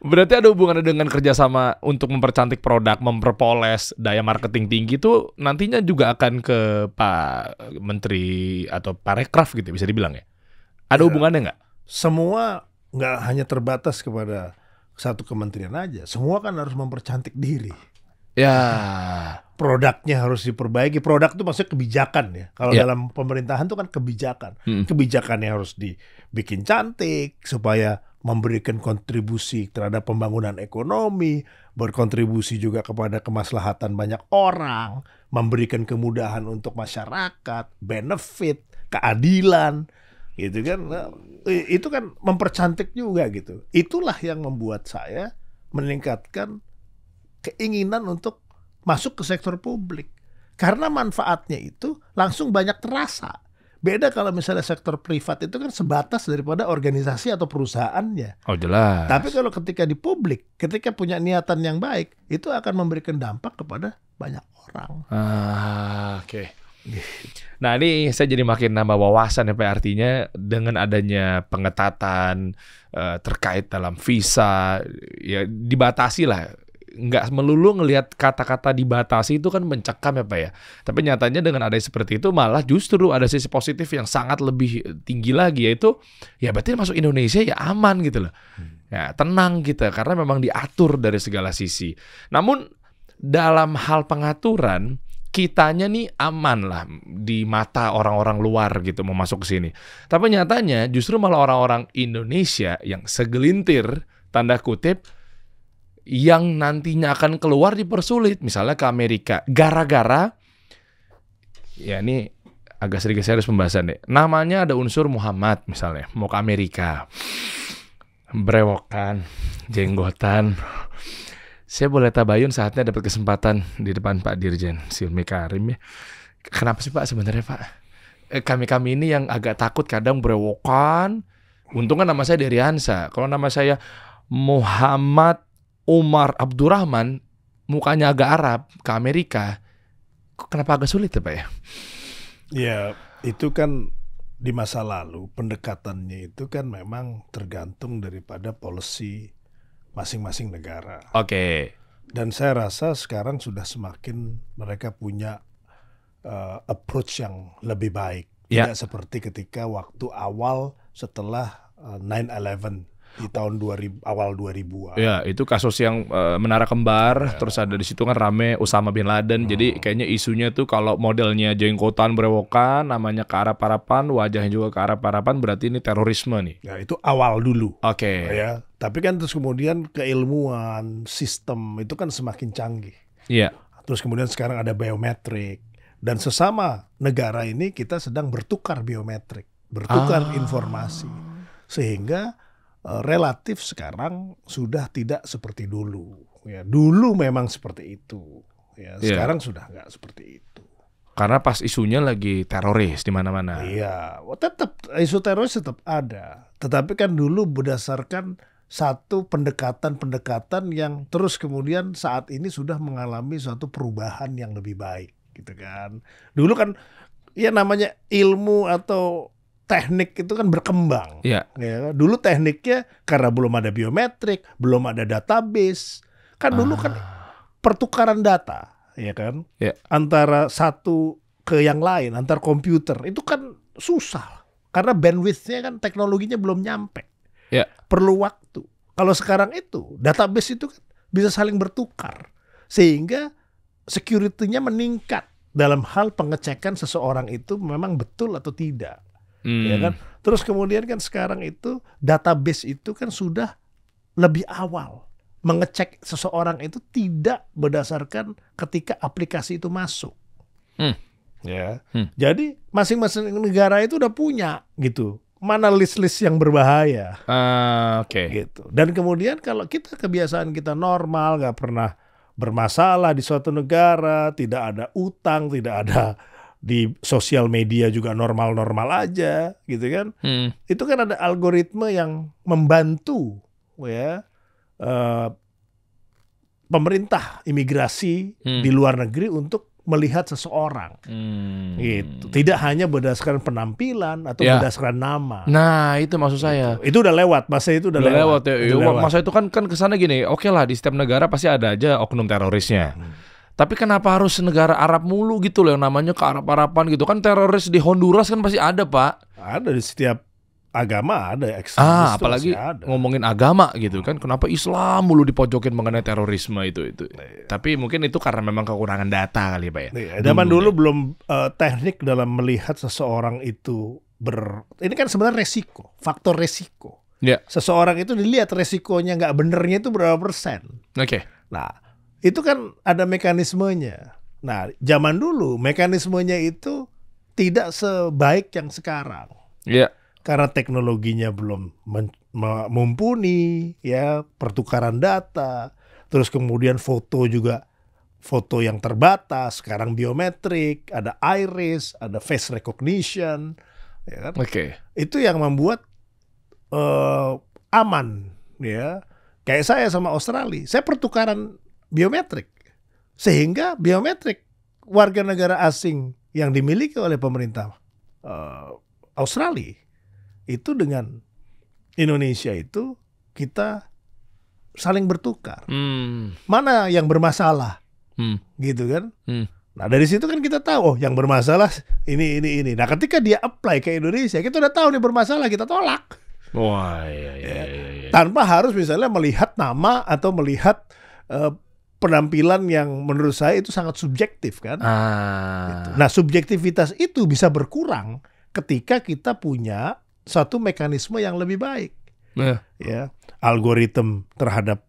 Berarti ada hubungannya dengan kerjasama untuk mempercantik produk, memperpoles daya marketing tinggi itu nantinya juga akan ke Pak Menteri atau Parekraf gitu bisa dibilang ya? Ada hubungannya nggak? Semua nggak hanya terbatas kepada satu kementerian aja. Semua kan harus mempercantik diri. Ya. Produknya harus diperbaiki. Produk itu maksudnya kebijakan ya. Kalau dalam pemerintahan itu kan kebijakan. Kebijakannya harus dibikin cantik supaya memberikan kontribusi terhadap pembangunan ekonomi, berkontribusi juga kepada kemaslahatan banyak orang, memberikan kemudahan untuk masyarakat, benefit, keadilan, gitu kan. Itu kan mempercantik juga gitu. Itulah yang membuat saya meningkatkan keinginan untuk masuk ke sektor publik. Karena manfaatnya itu langsung banyak terasa. Beda kalau misalnya sektor privat itu kan sebatas daripada organisasi atau perusahaannya. Oh jelas. Tapi kalau ketika di publik, ketika punya niatan yang baik, itu akan memberikan dampak kepada banyak orang. Oke. Nah ini saya jadi makin nambah wawasan ya Pak. Artinya dengan adanya pengetatan terkait dalam visa, ya dibatasi lah. nggak melulu ngelihat kata-kata dibatasi itu kan mencekam ya Pak ya. Tapi nyatanya dengan ada seperti itu malah justru ada sisi positif yang sangat lebih tinggi lagi, yaitu ya berarti masuk Indonesia ya aman gitu loh. Ya tenang gitu karena memang diatur dari segala sisi. Namun dalam hal pengaturan kitanya nih aman lah di mata orang-orang luar gitu mau masuk ke sini. Tapi nyatanya justru malah orang-orang Indonesia yang segelintir tanda kutip yang nantinya akan keluar dipersulit, misalnya ke Amerika gara-gara ya ini agak sedikit serius pembahasan deh. Namanya ada unsur Muhammad misalnya mau ke Amerika. Brewokan, jenggotan. Saya boleh tabayun saatnya dapat kesempatan di depan Pak Dirjen Silmi Karim ya. Kenapa sih Pak sebenarnya Pak? Kami ini yang agak takut kadang brewokan. Untung kan nama saya Deriansa. Kalau nama saya Muhammad Umar Abdurrahman, mukanya agak Arab ke Amerika. Kenapa agak sulit ya Pak ya? Ya itu kan di masa lalu pendekatannya itu kan memang tergantung daripada policy masing-masing negara. Oke. Dan saya rasa sekarang sudah semakin mereka punya approach yang lebih baik. Ya. Tidak seperti ketika waktu awal setelah 9/11 di tahun 2000, awal 2000-an. Ya, itu kasus yang Menara Kembar, terus ada di situ kan rame Osama bin Laden. Jadi kayaknya isunya tuh kalau modelnya jenggotan brewokan, namanya ke arah-arapan, wajahnya juga ke arah-arapan, berarti ini terorisme nih. Ya, itu awal dulu. Oke. Ya, tapi kan terus kemudian keilmuan, sistem itu kan semakin canggih. Iya. Terus kemudian sekarang ada biometrik. Dan sesama negara ini kita sedang bertukar biometrik, bertukar informasi. Sehingga relatif sekarang sudah tidak seperti dulu. Ya, dulu memang seperti itu. Ya, sekarang sudah nggak seperti itu. Karena pas isunya lagi teroris di mana-mana. Iya, tetap isu teroris tetap ada. Tetapi kan dulu berdasarkan satu pendekatan-pendekatan yang terus kemudian saat ini sudah mengalami suatu perubahan yang lebih baik, gitu kan. Dulu kan ya namanya ilmu atau teknik itu kan berkembang. Iya. Ya, dulu tekniknya karena belum ada biometrik, belum ada database. Kan dulu kan pertukaran data, ya kan? Ya. Antara satu ke yang lain, antar komputer itu kan susah. Karena bandwidth-nya kan teknologinya belum nyampe. Ya. Perlu waktu. Kalau sekarang itu database itu kan bisa saling bertukar. Sehingga security-nya meningkat dalam hal pengecekan seseorang itu memang betul atau tidak. Ya kan? Terus kemudian kan sekarang itu database itu kan sudah lebih awal mengecek seseorang itu tidak berdasarkan ketika aplikasi itu masuk. Ya. Jadi masing-masing negara itu udah punya gitu. Mana list-list yang berbahaya. Oke. Gitu. Dan kemudian kalau kita kebiasaan kita normal, nggak pernah bermasalah di suatu negara, tidak ada utang, tidak ada di sosial media juga normal-normal aja, gitu kan? Itu kan ada algoritma yang membantu, ya, pemerintah imigrasi di luar negeri untuk melihat seseorang, gitu. Tidak hanya berdasarkan penampilan atau berdasarkan nama. Nah, itu maksud saya. Itu udah lewat, masa itu udah lewat. Ya. Masa itu kan kesana gini. Oke lah, di setiap negara pasti ada aja oknum terorisnya. Tapi kenapa harus negara Arab mulu gitu loh yang namanya ke Arab-Araban gitu kan? Teroris di Honduras kan pasti ada Pak. Ada di setiap agama ada ekstremis. Apalagi ngomongin agama gitu kan? Kenapa Islam mulu dipojokin mengenai terorisme itu? Tapi mungkin itu karena memang kekurangan data kali Pak ya. Zaman dulu belum teknik dalam melihat seseorang itu ini kan sebenarnya resiko, faktor resiko. Ya. Seseorang itu dilihat resikonya nggak benernya itu berapa persen. Oke. Nah. Itu kan ada mekanismenya. Nah, zaman dulu mekanismenya itu tidak sebaik yang sekarang. Iya. Karena teknologinya belum mumpuni, ya, pertukaran data. Terus kemudian foto juga foto yang terbatas, sekarang biometrik, ada iris, ada face recognition, ya kan? Oke. Itu yang membuat aman, ya. Kayak saya sama Australia, saya pertukaran biometrik, sehingga biometrik warga negara asing yang dimiliki oleh pemerintah Australia itu dengan Indonesia itu kita saling bertukar. Hmm. Mana yang bermasalah, Hmm. gitu kan? Hmm. Nah dari situ kan kita tahu, oh yang bermasalah ini. Nah ketika dia apply ke Indonesia, kita udah tahu nih bermasalah, kita tolak. Wah, iya. Tanpa harus misalnya melihat nama atau melihat penampilan yang menurut saya itu sangat subjektif kan. Gitu. Nah subjektivitas itu bisa berkurang ketika kita punya satu mekanisme yang lebih baik. Ya, algoritma terhadap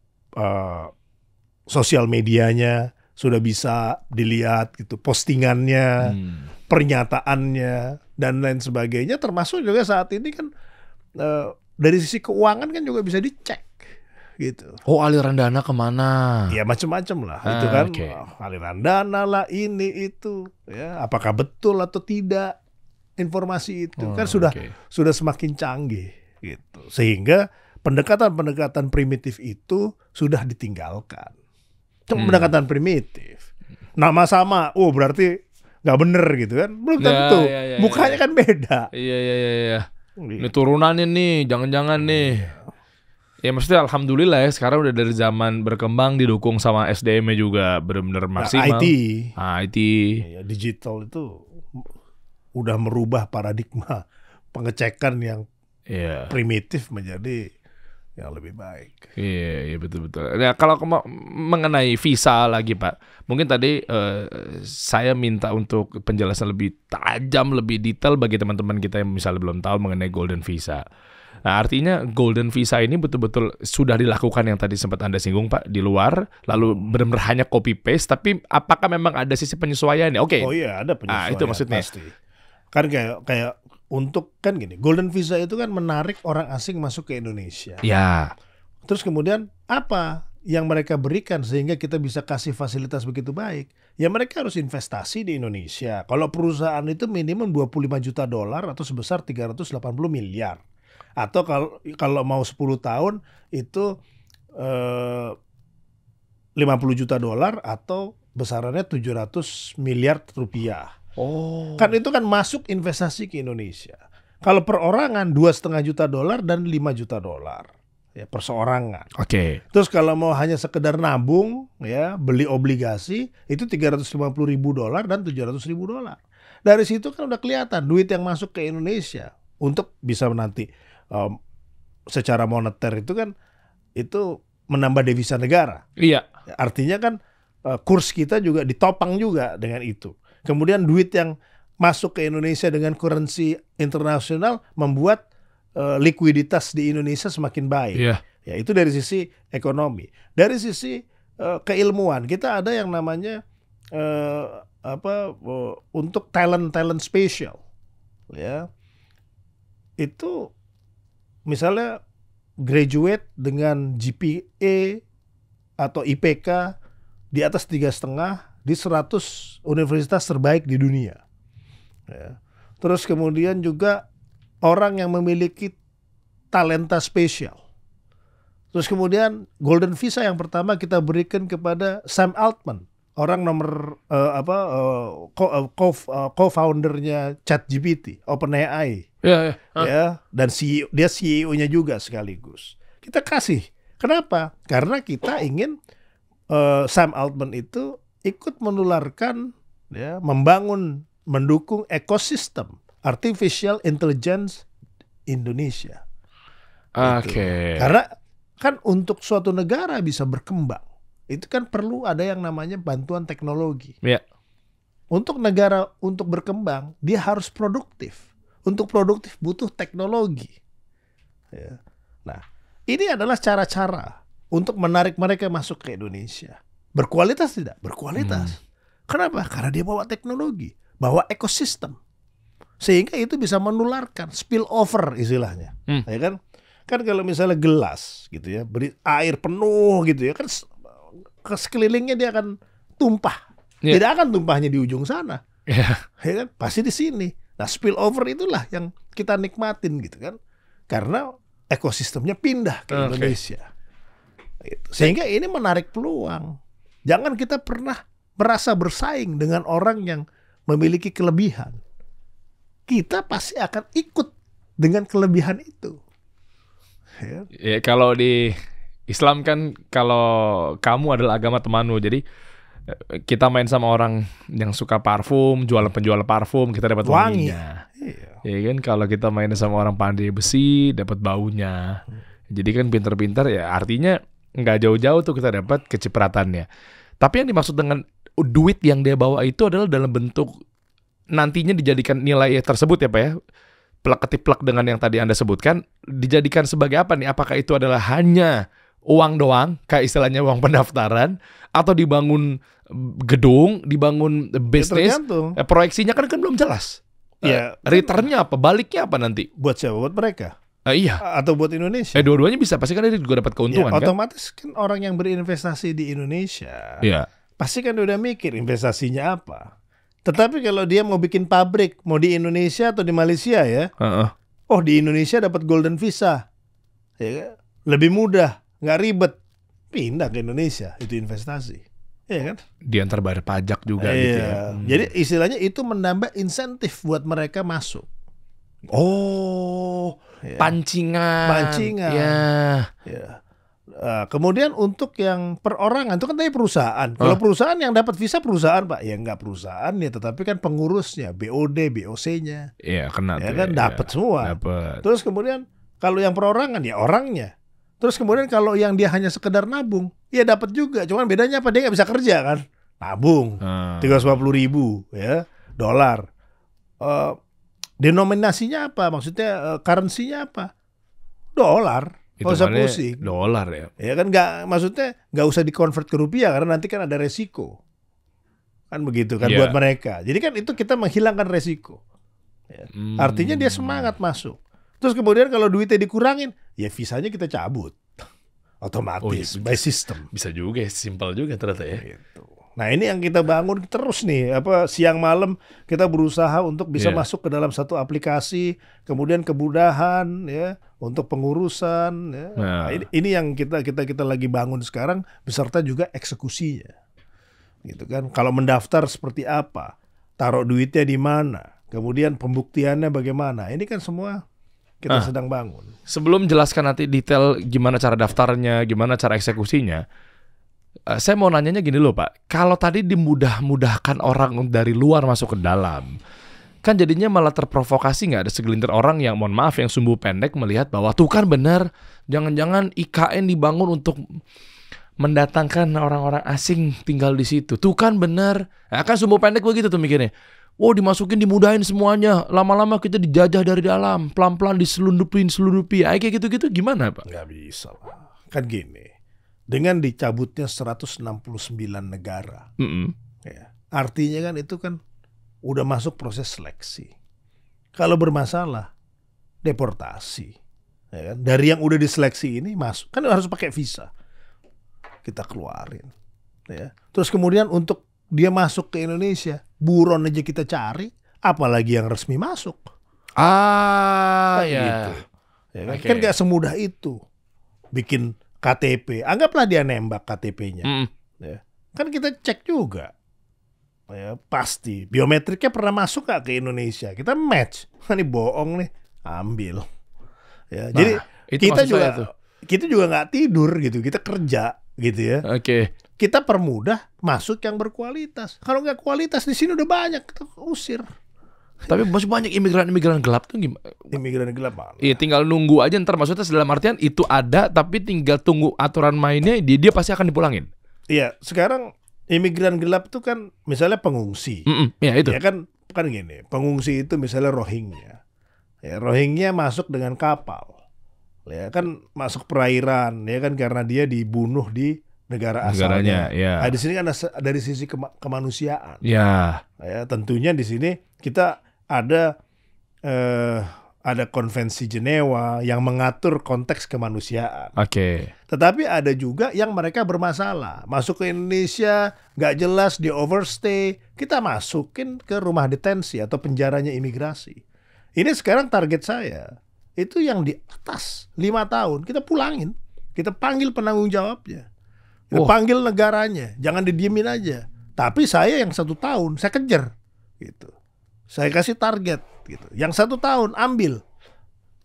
sosial medianya sudah bisa dilihat gitu, postingannya, pernyataannya dan lain sebagainya, termasuk juga saat ini kan dari sisi keuangan kan juga bisa dicek gitu. Oh, aliran dana kemana? Ya macam-macam lah itu kan, aliran dana lah ini itu ya, apakah betul atau tidak informasi itu kan sudah semakin canggih gitu, sehingga pendekatan primitif itu sudah ditinggalkan. Pendekatan primitif, nama sama, berarti nggak bener gitu kan, belum tentu, mukanya kan beda. Iya. Ini turunannya nih, jangan-jangan nih. Ya maksudnya alhamdulillah ya sekarang udah dari zaman berkembang didukung sama SDM-nya juga benar-benar maksimal. IT. Ya, digital itu udah merubah paradigma pengecekan yang primitif menjadi yang lebih baik. Iya betul. Nah kalau mengenai visa lagi Pak, mungkin tadi saya minta untuk penjelasan lebih tajam, lebih detail bagi teman-teman kita yang misalnya belum tahu mengenai golden visa. Nah artinya golden visa ini betul-betul sudah dilakukan yang tadi sempat Anda singgung Pak di luar, lalu benar-benar hanya copy paste, tapi apakah memang ada sisi penyesuaian? Oke. Oh iya ada penyesuaian. Itu maksudnya. Pasti. Kan kayak untuk kan gini, golden visa itu kan menarik orang asing masuk ke Indonesia. Ya. Terus kemudian apa yang mereka berikan sehingga kita bisa kasih fasilitas begitu baik? Ya mereka harus investasi di Indonesia. Kalau perusahaan itu minimum $25 juta atau sebesar 380 miliar. Atau kalau mau 10 tahun itu $50 juta atau besarannya 700 miliar rupiah. Oh. Kan itu kan masuk investasi ke Indonesia. Kalau perorangan $2,5 juta dan $5 juta ya perseorangan. Oke. Terus kalau mau hanya sekedar nabung ya beli obligasi itu $350.000 dan $700.000. Dari situ kan udah kelihatan duit yang masuk ke Indonesia untuk bisa nanti secara moneter itu kan itu menambah devisa negara. Iya. Artinya kan kurs kita juga ditopang juga dengan itu. Kemudian duit yang masuk ke Indonesia dengan currency internasional membuat likuiditas di Indonesia semakin baik. Iya. Ya itu dari sisi ekonomi. Dari sisi keilmuan kita ada yang namanya untuk talent spesial. Ya. Itu misalnya graduate dengan GPA atau IPK di atas 3,5 di 100 universitas terbaik di dunia. Ya. Terus kemudian juga orang yang memiliki talenta spesial. Terus kemudian golden visa yang pertama kita berikan kepada Sam Altman, orang nomor co-foundernya ChatGPT, OpenAI. Ya, dan dia CEO-nya juga sekaligus. Kita kasih. Kenapa? Karena kita ingin Sam Altman itu ikut menularkan, ya, mendukung ekosistem artificial intelligence Indonesia. Oke. Karena kan untuk suatu negara bisa berkembang, itu kan perlu ada yang namanya bantuan teknologi. Iya. Untuk negara untuk berkembang, dia harus produktif. Untuk produktif butuh teknologi. Ya. Nah, ini adalah cara-cara untuk menarik mereka masuk ke Indonesia. Berkualitas tidak? Berkualitas. Kenapa? Karena dia bawa teknologi, bawa ekosistem. Sehingga itu bisa menularkan, spill over istilahnya. Ya kan? Kan kalau misalnya gelas gitu ya, beri air penuh gitu ya, kan ke sekelilingnya dia akan tumpah. Yeah. Tidak akan tumpahnya di ujung sana. Yeah. Ya kan? Pasti di sini. Nah, spill over itulah yang kita nikmatin gitu kan. Karena ekosistemnya pindah ke Indonesia. Gitu. Sehingga ini menarik peluang. Jangan kita pernah merasa bersaing dengan orang yang memiliki kelebihan. Kita pasti akan ikut dengan kelebihan itu. Ya, kalau di Islam kan kalau kamu adalah agama temanmu, jadi kita main sama orang yang suka parfum, penjual parfum, kita dapat Wangi. wanginya. Iya. Ya kan, kalau kita main sama orang pandai besi, dapat baunya. Jadi kan pinter-pinter ya, artinya nggak jauh-jauh tuh kita dapat kecipratannya. Tapi yang dimaksud dengan duit yang dia bawa itu adalah dalam bentuk nantinya dijadikan nilai tersebut ya Pak ya. Plak-ketiplak dengan yang tadi Anda sebutkan, dijadikan sebagai apa nih? Apakah itu adalah hanya uang doang, kayak istilahnya uang pendaftaran, atau dibangun gedung, dibangun bisnis? Tergantung. Proyeksinya kan belum jelas. Ya, Returnnya apa? Baliknya apa nanti? buat siapa? Buat mereka? Iya. Atau buat Indonesia? Dua-duanya bisa. Pasti kan dia juga dapat keuntungan kan? Otomatis kan orang yang berinvestasi di Indonesia, Iya. pasti kan udah mikir investasinya apa. Tetapi kalau dia mau bikin pabrik, mau di Indonesia atau di Malaysia ya, Heeh. oh di Indonesia dapat golden visa, ya kan? Lebih mudah, nggak ribet, pindah ke Indonesia, itu investasi, ya kan? Diantar bayar pajak juga gitu ya. Iya. Jadi istilahnya itu menambah insentif buat mereka masuk. Oh, Ya. pancingan. Pancingan. Ya. Ya. Kemudian untuk yang perorangan itu kan tadi perusahaan. Kalau perusahaan yang dapat visa perusahaan Pak, ya nggak perusahaan ya, tetapi kan pengurusnya, BOD, BOC-nya, Iya, kena ya tuh kan dapat semua. Dapat. Terus kemudian kalau yang perorangan ya orangnya. Terus kemudian kalau yang dia hanya sekedar nabung, ya dapat juga. Cuman bedanya apa? Dia nggak bisa kerja kan, nabung 350.000 ya dolar. Denominasinya apa? Maksudnya currency-nya apa? Dolar. Nggak usah Hitungannya pusing. dolar ya. Ya kan maksudnya nggak usah dikonvert ke rupiah karena nanti kan ada resiko. Kan begitu kan Iya. buat mereka. Jadi kan itu kita menghilangkan resiko. Ya. Artinya dia semangat masuk. Terus kemudian kalau duitnya dikurangin, ya visanya kita cabut. Otomatis by system. Bisa juga, simpel juga ternyata ya. Gitu. Nah, ini yang kita bangun terus nih, siang malam kita berusaha untuk bisa Iya. masuk ke dalam satu aplikasi, kemudian kemudahan ya untuk pengurusan ya. Nah. Ini yang kita lagi bangun sekarang beserta juga eksekusinya. Gitu kan. Kalau mendaftar seperti apa? Taruh duitnya di mana? Kemudian pembuktiannya bagaimana? Ini kan semua kita sedang bangun. Sebelum jelaskan nanti detail gimana cara daftarnya, gimana cara eksekusinya, saya mau nanyanya gini loh Pak. Kalau tadi dimudah-mudahkan orang dari luar masuk ke dalam, kan jadinya malah terprovokasi nggak ada segelintir orang yang mohon maaf yang sumbu pendek melihat bahwa tuh kan benar, jangan-jangan IKN dibangun untuk mendatangkan orang-orang asing tinggal di situ. Tuh kan benar. Nah, kan sumbu pendek begitu tuh mikirnya. Oh dimasukin dimudahin semuanya, lama-lama kita dijajah dari dalam, pelan-pelan diselundupi. Kayak gitu-gitu gimana Pak? Nggak bisa lah. Kan gini, dengan dicabutnya 169 negara, ya, artinya kan itu kan udah masuk proses seleksi. Kalau bermasalah, deportasi. Ya kan? Dari yang udah diseleksi ini masuk, kan harus pakai visa. Kita keluarin. Ya. Terus kemudian untuk dia masuk ke Indonesia, buron aja kita cari, apalagi yang resmi masuk. Ah, Kan ya. gitu. Ya kan? Oke. Kan gak semudah itu bikin KTP. Anggaplah dia nembak KTP-nya. Ya. Kan kita cek juga. Ya, pasti biometriknya pernah masuk gak ke Indonesia? Kita match. Ini bohong nih, ambil. Ya, Nah, jadi itu kita maksud saya tuh. juga nggak tidur gitu. Kita kerja gitu ya. Oke. Kita permudah masuk yang berkualitas. Kalau nggak kualitas di sini udah banyak, kita usir. Tapi masih banyak imigran gelap tuh gimana? Imigran gelap mana? Iya, tinggal nunggu aja ntar, maksudnya dalam artian itu ada tapi tinggal tunggu aturan mainnya, dia pasti akan dipulangin. Iya, sekarang imigran gelap tuh kan misalnya pengungsi. Ya itu. Ya kan gini, pengungsi itu misalnya Rohingya. Ya, Rohingya masuk dengan kapal. Ya kan masuk perairan, ya kan karena dia dibunuh di negara Negaranya, asalnya. ya. Nah, di sini kan dari sisi kemanusiaan. Ya. Ya, tentunya di sini kita ada konvensi Jenewa yang mengatur konteks kemanusiaan. Oke. Tetapi ada juga yang mereka bermasalah. Masuk ke Indonesia, nggak jelas, di overstay. Kita masukin ke rumah detensi atau penjaranya imigrasi. Ini sekarang target saya. Itu yang di atas 5 tahun. Kita pulangin. Kita panggil penanggung jawabnya. Kita panggil negaranya. Jangan didiemin aja. Tapi saya yang 1 tahun, saya kejar. Gitu. Saya kasih target. Gitu. Yang 1 tahun, ambil.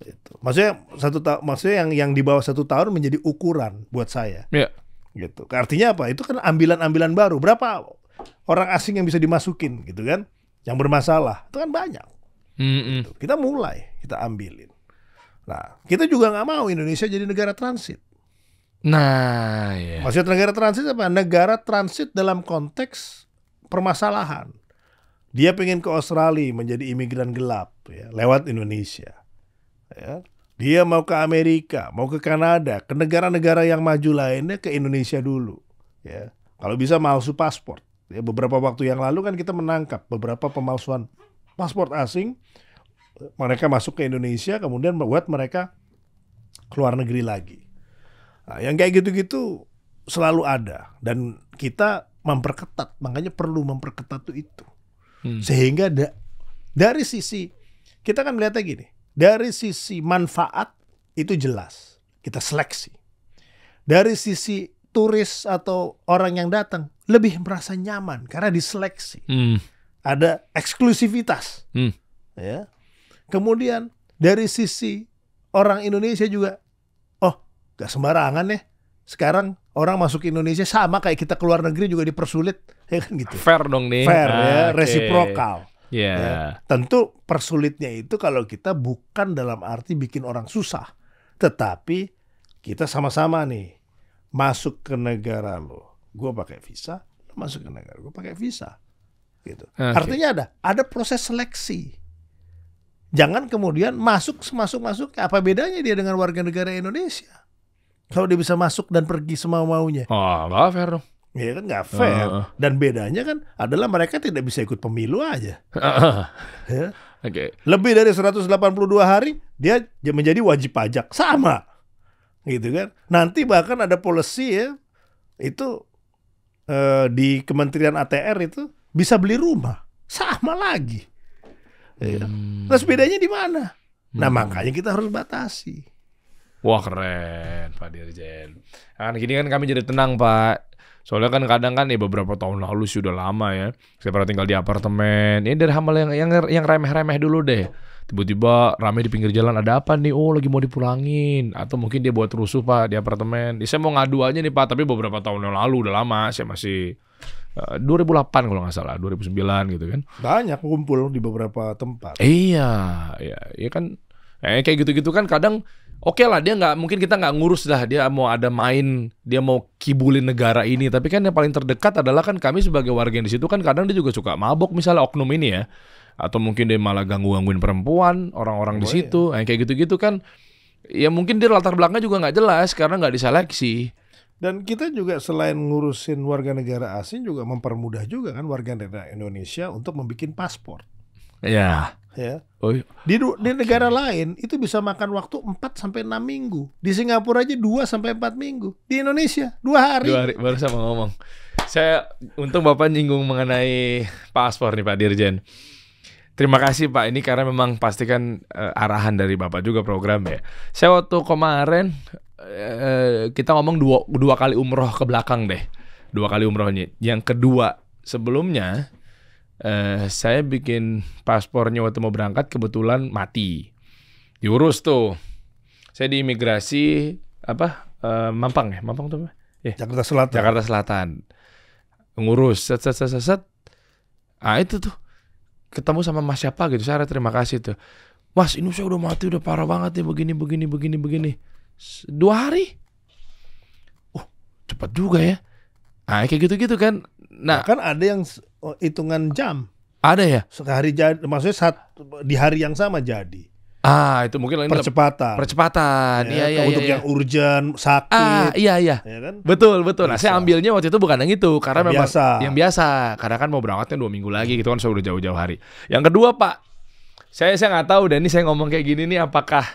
Itu. Maksudnya yang di bawah 1 tahun menjadi ukuran buat saya. Ya. Gitu. Artinya apa? Itu kan ambilan-ambilan baru. Berapa orang asing yang bisa dimasukin gitu kan? Yang bermasalah. Itu kan banyak. Gitu. Kita mulai, kita ambilin. Nah, kita juga nggak mau Indonesia jadi negara transit. Nah, ya. Maksud negara transit apa? Negara transit dalam konteks permasalahan. Dia pengen ke Australia menjadi imigran gelap ya, lewat Indonesia. Ya. Dia mau ke Amerika, mau ke Kanada, ke negara-negara yang maju lainnya, ke Indonesia dulu. Ya. Kalau bisa palsu paspor. Ya, beberapa waktu yang lalu kan kita menangkap beberapa pemalsuan paspor asing. Mereka masuk ke Indonesia, kemudian buat mereka keluar negeri lagi. Nah, yang kayak gitu-gitu selalu ada. Dan kita memperketat, makanya perlu memperketat itu. Sehingga dari sisi, kita kan melihatnya gini, dari sisi manfaat itu jelas, kita seleksi. Dari sisi turis atau orang yang datang, lebih merasa nyaman karena diseleksi. Ada eksklusivitas. Ya. Kemudian dari sisi orang Indonesia juga, gak sembarangan ya. Sekarang orang masuk Indonesia sama kayak kita keluar negeri juga dipersulit, ya kan gitu. Fair dong nih. Fair ya, Okay. resiprokal. Yeah. Ya. Tentu persulitnya itu kalau kita bukan dalam arti bikin orang susah, tetapi kita sama-sama nih masuk ke negara lo, gue pakai visa, lo masuk ke negara gue pakai visa, gitu. Okay. Artinya ada proses seleksi. Jangan kemudian masuk, apa bedanya dia dengan warga negara Indonesia? Kalau dia bisa masuk dan pergi semau-maunya. Oh, nggak fair dong. Ya kan nggak fair. Dan bedanya kan adalah mereka tidak bisa ikut pemilu aja. Ya. Oke. Lebih dari 182 hari dia menjadi wajib pajak. Sama. Gitu kan. Nanti bahkan ada policy ya. Itu di Kementerian ATR itu bisa beli rumah. Sama lagi. Ya. Terus bedanya di mana? Nah makanya kita harus batasi. Wah keren Pak Dirjen. Nah, gini kan kami jadi tenang Pak. Soalnya kan kadang kan beberapa tahun lalu sudah lama ya. Saya pernah tinggal di apartemen. Ini dari hal yang remeh-remeh dulu deh. Tiba-tiba rame di pinggir jalan, ada apa nih? Oh lagi mau dipulangin. Atau mungkin dia buat rusuh Pak di apartemen. Saya mau ngadu aja nih Pak. Tapi beberapa tahun yang lalu udah lama. Saya masih 2008 kalau nggak salah, 2009 gitu kan. Banyak kumpul di beberapa tempat. Iya kan. Kayak gitu-gitu kan kadang oke lah, dia nggak, mungkin kita nggak ngurus lah, dia mau ada main, dia mau kibulin negara ini, tapi kan yang paling terdekat adalah kan kami sebagai warga yang di situ kan kadang dia juga suka mabok misalnya oknum ini ya, atau mungkin dia malah gangguin perempuan, orang-orang di situ, kayak gitu-gitu kan, ya mungkin dia latar belakangnya juga nggak jelas karena nggak diseleksi. Dan kita juga selain ngurusin warga negara asing juga mempermudah juga kan warga negara Indonesia untuk membuat paspor. Ya. Ya. Oh, di negara lain itu bisa makan waktu 4-6 minggu. Di Singapura aja 2-4 minggu. Di Indonesia 2 hari. 2 hari baru sama ngomong. Saya untung Bapak nyinggung mengenai paspor nih Pak Dirjen. Terima kasih Pak, ini karena memang pastikan arahan dari Bapak juga program ya. Saya waktu kemarin kita ngomong dua kali umroh ke belakang deh. 2 kali umrohnya. Yang kedua sebelumnya saya bikin paspornya waktu mau berangkat kebetulan mati. Diurus tuh. Saya di imigrasi Mampang tuh apa? Jakarta Selatan. Ngurus set. Itu tuh. Ketemu sama Mas siapa gitu. Saya terima kasih tuh. Mas, ini saya udah mati, udah parah banget nih begini. 2 hari. Cepat juga ya. Kayak gitu-gitu kan. Nah, kan ada yang hitungan jam. Ada ya? Sekali jadi, maksudnya di hari yang sama jadi. Itu mungkin percepatan. Iya. Untuk yang urgent, sakit. Iya. Ya kan? Betul. Nah, saya ambilnya waktu itu bukan yang itu karena memang yang biasa. biasa. Karena kan mau berangkatnya 2 minggu lagi gitu kan, saya udah jauh-jauh hari. Yang kedua Pak, saya nggak tahu dan ini saya ngomong kayak gini nih apakah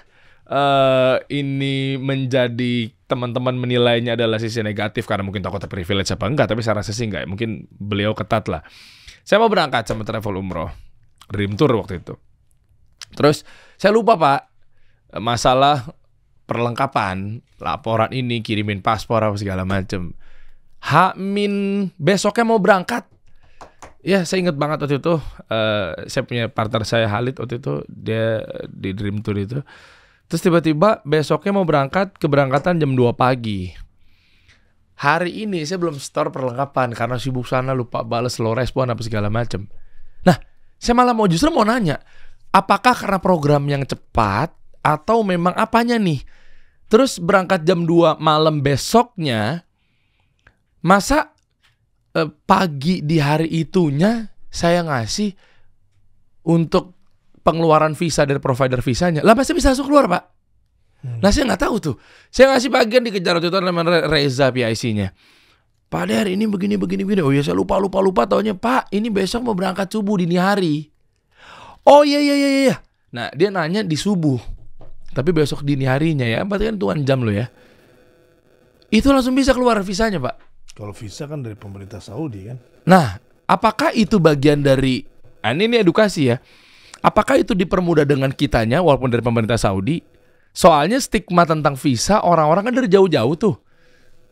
ini menjadi teman-teman menilainya adalah sisi negatif karena mungkin takutnya privilege apa enggak, tapi saya rasa sih enggak. Mungkin beliau ketat lah. Saya mau berangkat sama travel umroh, Dream Tour waktu itu. Terus saya lupa Pak, masalah perlengkapan, laporan ini, kirimin paspor apa segala macem. Besoknya mau berangkat. Ya saya ingat banget waktu itu, saya punya partner saya Halid waktu itu, dia di Dream Tour itu. Terus tiba-tiba besoknya mau berangkat, keberangkatan jam 2 pagi. Hari ini saya belum store perlengkapan karena sibuk sana, lupa bales slow respon apa segala macem. Nah, saya malah justru mau nanya, apakah karena program yang cepat atau memang apanya nih? Terus berangkat jam 2 malam besoknya, masa pagi di hari itunya saya ngasih untuk pengeluaran visa dari provider visanya. Lah masih bisa langsung keluar, Pak. Nah saya nggak tahu tuh. Saya ngasih bagian dikejar waktu itu sama Reza PIC-nya. Pak Der ini begini. Oh ya saya lupa. Taunya Pak ini besok mau berangkat subuh dini hari. Oh iya. Nah dia nanya di subuh. Tapi besok dini harinya ya. Berarti kan tuan jam lo ya. Itu langsung bisa keluar visanya Pak. Kalau visa kan dari pemerintah Saudi kan. Nah apakah itu bagian dari ini edukasi ya. Apakah itu dipermudah dengan kitanya walaupun dari pemerintah Saudi? Soalnya stigma tentang visa orang-orang kan dari jauh-jauh tuh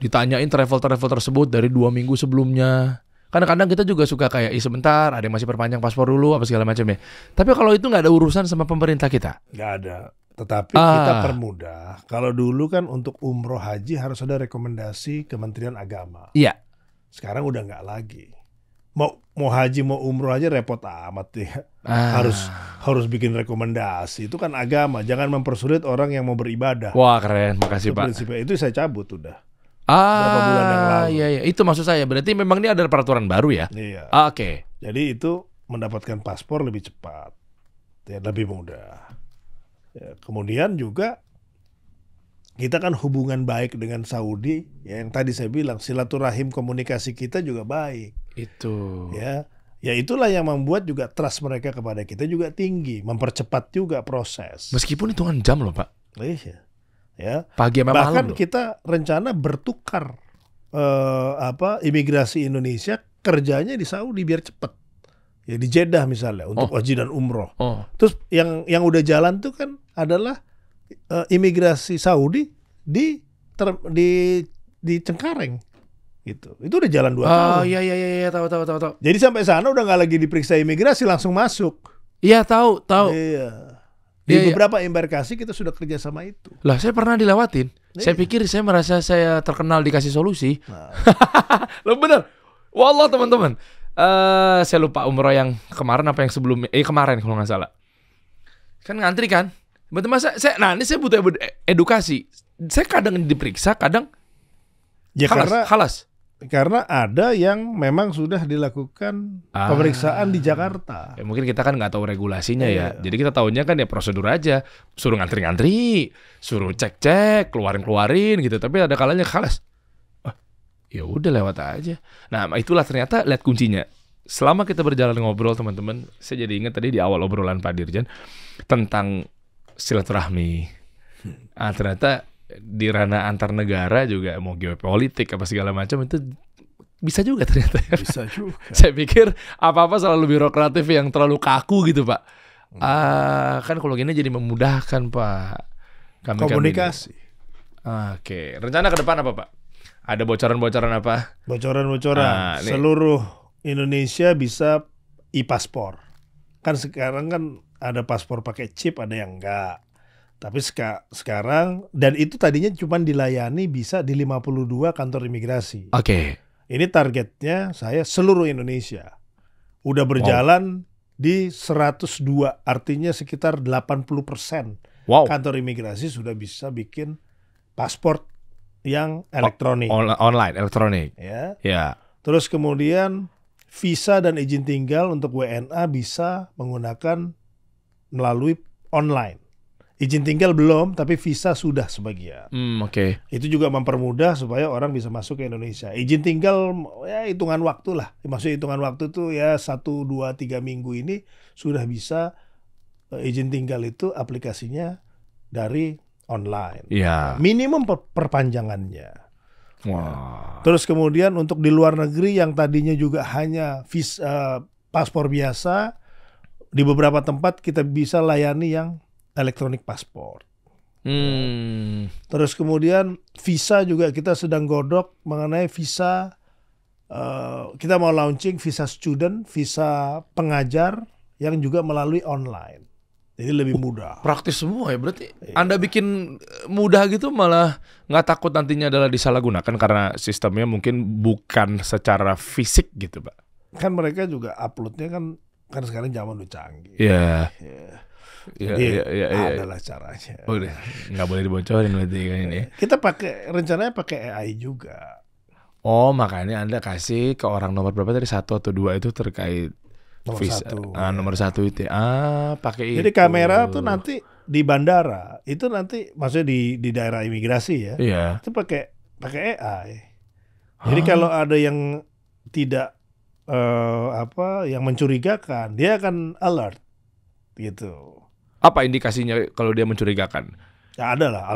ditanyain travel tersebut dari 2 minggu sebelumnya. Kadang-kadang kita juga suka kayak sebentar ada yang masih perpanjang paspor dulu apa segala macam ya. Tapi kalau itu nggak ada urusan sama pemerintah kita. Nggak ada. Tetapi kita permudah. Kalau dulu kan untuk umroh haji harus ada rekomendasi Kementerian Agama. Iya. Sekarang udah nggak lagi. Mau haji mau umroh aja repot amat ya. Harus bikin rekomendasi. Itu kan agama. Jangan mempersulit orang yang mau beribadah. Wah keren, makasih Itu Pak. prinsipnya. Itu saya cabut udah. Berapa bulan yang lalu. Iya. Itu maksud saya. Berarti memang ini ada peraturan baru ya? Iya. Oke. Jadi itu mendapatkan paspor lebih cepat, ya, lebih mudah. Ya, kemudian juga kita kan hubungan baik dengan Saudi, ya, yang tadi saya bilang silaturahim komunikasi kita juga baik. Itu. Ya itulah yang membuat juga trust mereka kepada kita juga tinggi, mempercepat juga proses. Meskipun hitungan jam loh Pak. Iya. Ya. Pagi sama Bahkan malam loh. kita rencana bertukar imigrasi Indonesia kerjanya di Saudi biar cepat. Ya di Jeddah misalnya untuk haji dan umroh. Terus yang udah jalan tuh kan adalah imigrasi Saudi di Cengkareng gitu. Itu udah jalan 2 tahun. Oh iya tahu. Jadi sampai sana udah nggak lagi diperiksa imigrasi, langsung masuk. Iya tahu. Iya. Di beberapa embarkasi kita sudah kerja sama itu. Lah saya pernah dilewatin. Saya pikir saya merasa saya terkenal dikasih solusi. Nah. Loh bener. Wallah teman-teman. Saya lupa umroh yang kemarin apa yang sebelumnya. Kemarin kalau nggak salah. Kan ngantri kan. Betul masa ini saya butuh edukasi. Saya kadang diperiksa, kadang ya halas. Karena ada yang memang sudah dilakukan pemeriksaan di Jakarta. Ya, mungkin kita kan nggak tahu regulasinya ya. Jadi kita tahunya kan ya prosedur aja. Suruh ngantri-ngantri, suruh cek-cek, keluarin gitu. Tapi ada kalanya halas. Ya udah lewat aja. Nah itulah ternyata lihat kuncinya. Selama kita berjalan ngobrol teman-teman, saya jadi ingat tadi di awal obrolan Pak Dirjen tentang silaturahmi. Ternyata di ranah antar negara juga mau geopolitik apa segala macam itu bisa juga ternyata. Bisa juga. Saya pikir apa-apa selalu birokratif yang terlalu kaku gitu Pak. Kan kalau gini jadi memudahkan Pak. Komunikasi. Oke. Rencana ke depan apa Pak? Ada bocoran-bocoran apa? Bocoran-bocoran. Seluruh Indonesia bisa e-paspor. Kan sekarang kan ada paspor pakai chip, ada yang enggak. Tapi sekarang, dan itu tadinya cuma dilayani bisa di 52 kantor imigrasi. Oke. Ini targetnya saya seluruh Indonesia. Udah berjalan di 102, artinya sekitar 80% kantor imigrasi sudah bisa bikin paspor yang elektronik. Online, elektronik. Ya. Terus kemudian visa dan izin tinggal untuk WNA bisa menggunakan melalui online. Izin tinggal belum, tapi visa sudah sebagian. Oke. Itu juga mempermudah supaya orang bisa masuk ke Indonesia. Izin tinggal ya hitungan waktu lah. Maksudnya hitungan waktu itu ya 1, 2, 3 minggu ini sudah bisa izin tinggal itu aplikasinya dari online. Iya. Minimum perpanjangannya. Wah. Terus kemudian untuk di luar negeri yang tadinya juga hanya paspor biasa, di beberapa tempat kita bisa layani yang elektronik paspor. Terus kemudian visa juga kita sedang godok mengenai visa. Kita mau launching visa student, visa pengajar yang juga melalui online. Jadi lebih mudah. Praktis semua ya berarti. Anda bikin mudah gitu malah nggak takut nantinya adalah disalahgunakan karena sistemnya mungkin bukan secara fisik gitu, Pak. Kan mereka juga uploadnya kan sekarang zaman udah canggih. Iya. Jadi Iya. adalah caranya. Udah, nggak boleh dibocorin berarti kan ini. Kita rencananya pakai AI juga. Oh, makanya Anda kasih ke orang nomor berapa tadi, 1 atau 2 itu terkait Nomor visa. 1. Nomor 1 itu. Pakai Jadi itu. kamera tuh nanti di bandara itu nanti maksudnya di daerah imigrasi ya. Iya. Itu pakai AI. Jadi kalau ada yang tidak yang mencurigakan, dia akan alert gitu. Apa indikasinya kalau dia mencurigakan? Ya ada lah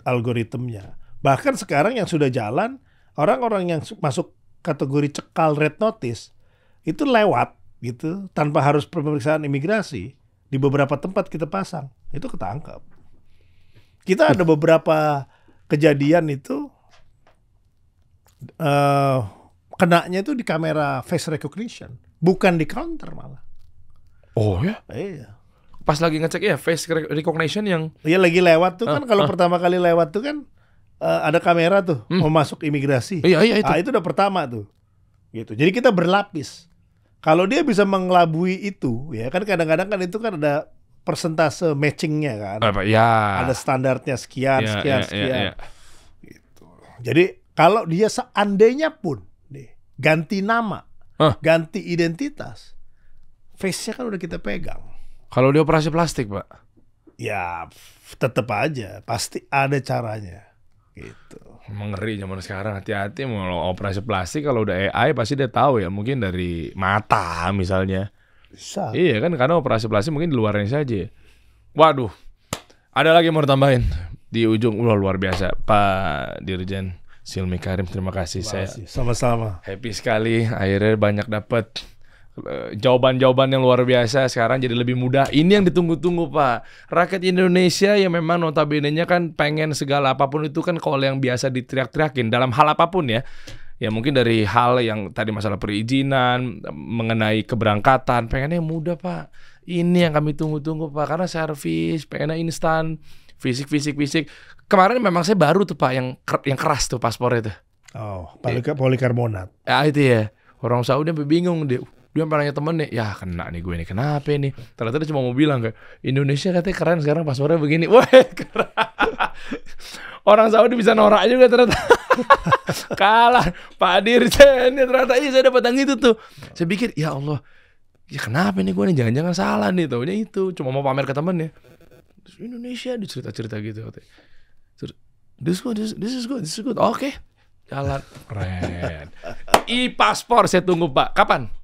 algoritmnya. Bahkan sekarang yang sudah jalan, orang-orang yang masuk kategori cekal red notice itu lewat gitu tanpa harus pemeriksaan imigrasi, di beberapa tempat kita pasang itu ketangkap. Kita ada beberapa kejadian itu kenanya itu di kamera face recognition, bukan di counter malah. Oh ya? Iya. Pas lagi ngecek ya face recognition yang Iya lagi lewat tuh kan kalau pertama kali lewat tuh kan ada kamera tuh mau masuk imigrasi. Iya itu. Itu udah pertama tuh. Gitu. Jadi kita berlapis. Kalau dia bisa mengelabui itu, ya kan kadang-kadang kan itu kan ada persentase matchingnya kan. Ya. Ada standarnya sekian. Ya. Gitu. Jadi kalau dia seandainya pun ganti nama, ganti identitas, face-nya kan udah kita pegang. Kalau dia operasi plastik, Pak? Ya tetap aja, pasti ada caranya. Gitu. Mengeri zaman sekarang, hati-hati mau operasi plastik kalau udah AI pasti dia tahu ya, mungkin dari mata misalnya. Bisa. Iya kan, karena operasi plastik mungkin di luarnya saja. Waduh, ada lagi mau tambahin di ujung. Luar biasa Pak Dirjen Silmi Karim, terima kasih. Saya sama-sama happy sekali, akhirnya banyak dapat jawaban-jawaban yang luar biasa. Sekarang jadi lebih mudah. Ini yang ditunggu-tunggu, Pak. Rakyat Indonesia yang memang notabene-nya kan pengen segala apapun itu kan kalau yang biasa diteriak-teriakin dalam hal apapun ya. Ya mungkin dari hal yang tadi masalah perizinan, mengenai keberangkatan, pengennya mudah, Pak. Ini yang kami tunggu-tunggu, Pak. Karena servis, pengennya instan, fisik. Kemarin memang saya baru tuh, Pak, yang keras tuh paspornya tuh. Oh, polikarbonat. Ya itu ya. Orang Saudi sampai bingung dia. Dia nanya temen nih, ya kena nih gue nih, kenapa nih? Ternyata dia cuma mau bilang kayak, Indonesia katanya keren sekarang paspornya begini. Wah, keren. Orang Saudi bisa norak juga ternyata. Kalah Pak Dirjen ternyata. Iya, saya dapat yang itu tuh. Saya pikir, ya Allah, ya kenapa nih gue nih, jangan-jangan salah nih. Taunya itu cuma mau pamer ke temennya. Indonesia dicerita-cerita gitu. This is good. Oke. Jalan. Keren. E-paspor saya tunggu, Pak. Kapan?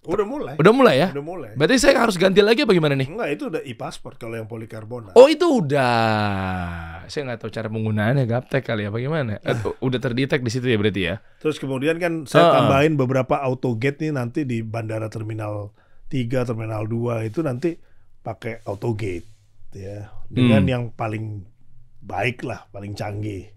Udah mulai. Udah mulai ya? Udah mulai. Berarti saya harus ganti lagi apa gimana nih? Enggak, itu udah e-pasport kalau yang polikarbonat. Oh itu udah. Saya nggak tahu cara penggunaannya, gaptek kali ya, bagaimana? Udah terdetek di situ ya berarti ya? Terus kemudian kan saya tambahin beberapa autogate nih nanti di bandara terminal 3, terminal 2 itu nanti pakai autogate ya. Dengan yang paling baik lah, paling canggih.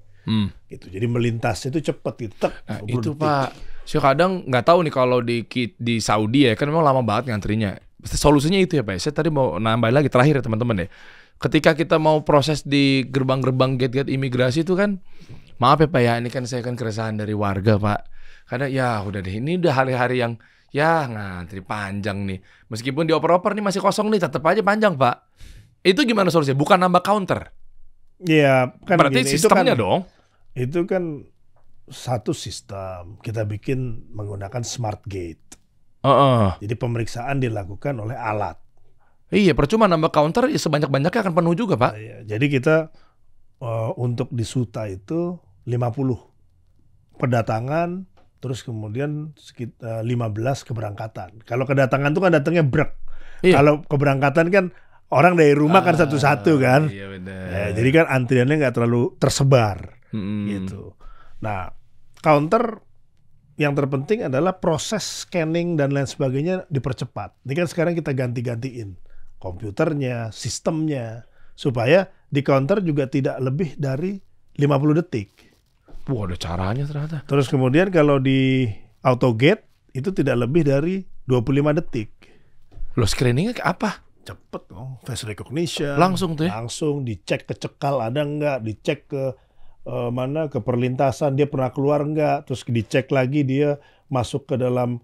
Gitu. Jadi melintasnya itu cepet gitu. Nah, itu Pak. Saya kadang nggak tahu nih kalau di Saudi ya kan memang lama banget ngantrinya. Solusinya itu ya Pak. Saya tadi mau nambahin lagi terakhir ya teman-teman ya. Ketika kita mau proses di gerbang-gerbang gate-gate imigrasi itu kan, maaf ya Pak ya, ini kan saya kan keresahan dari warga Pak. Karena ya udah deh, ini udah hari-hari yang ya ngantri panjang nih. Meskipun dioper-oper nih masih kosong nih, tetap aja panjang Pak. Itu gimana solusinya? Bukan nambah counter. Iya, kan berarti gini, sistemnya dong. Itu kan satu sistem kita bikin menggunakan smart gate. Jadi pemeriksaan dilakukan oleh alat. Iya, percuma nambah counter ya sebanyak-banyaknya akan penuh juga, Pak. Iya, jadi kita untuk di Suta itu 50 kedatangan, terus kemudian sekitar 15 keberangkatan. Kalau kedatangan tuh kan datangnya brek. Iya. Kalau keberangkatan kan orang dari rumah kan satu-satu kan. Iya benar. Ya, jadi kan antriannya nggak terlalu tersebar gitu. Nah, counter yang terpenting adalah proses scanning dan lain sebagainya dipercepat. Ini kan sekarang kita ganti-gantiin komputernya, sistemnya, supaya di counter juga tidak lebih dari 50 detik. Wah, ada caranya ternyata. Terus kemudian kalau di autogate itu tidak lebih dari 25 detik. Lo screeningnya kayak apa? cepet face recognition. Langsung tuh ya? Langsung dicek ke cekal ada nggak, dicek ke ke perlintasan dia pernah keluar nggak, terus dicek lagi dia masuk ke dalam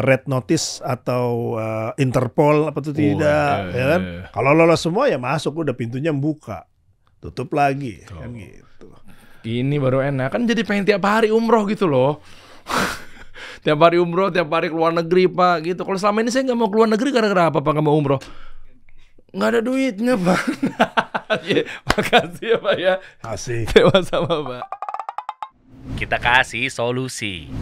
red notice atau Interpol apa tuh tidak, ya kan? Kalau lolos semua ya masuk, udah pintunya buka, tutup lagi, kan gitu. Ini baru enak, kan jadi pengen tiap hari umroh gitu loh. Tiap hari umroh, tiap hari keluar negeri Pak, gitu. Kalau selama ini saya nggak mau keluar negeri gara-gara apa Pak, nggak mau umroh? Nggak ada duitnya Pak. Makasih ya Pak ya. Asik. Sama-sama Pak. Kita kasih solusi.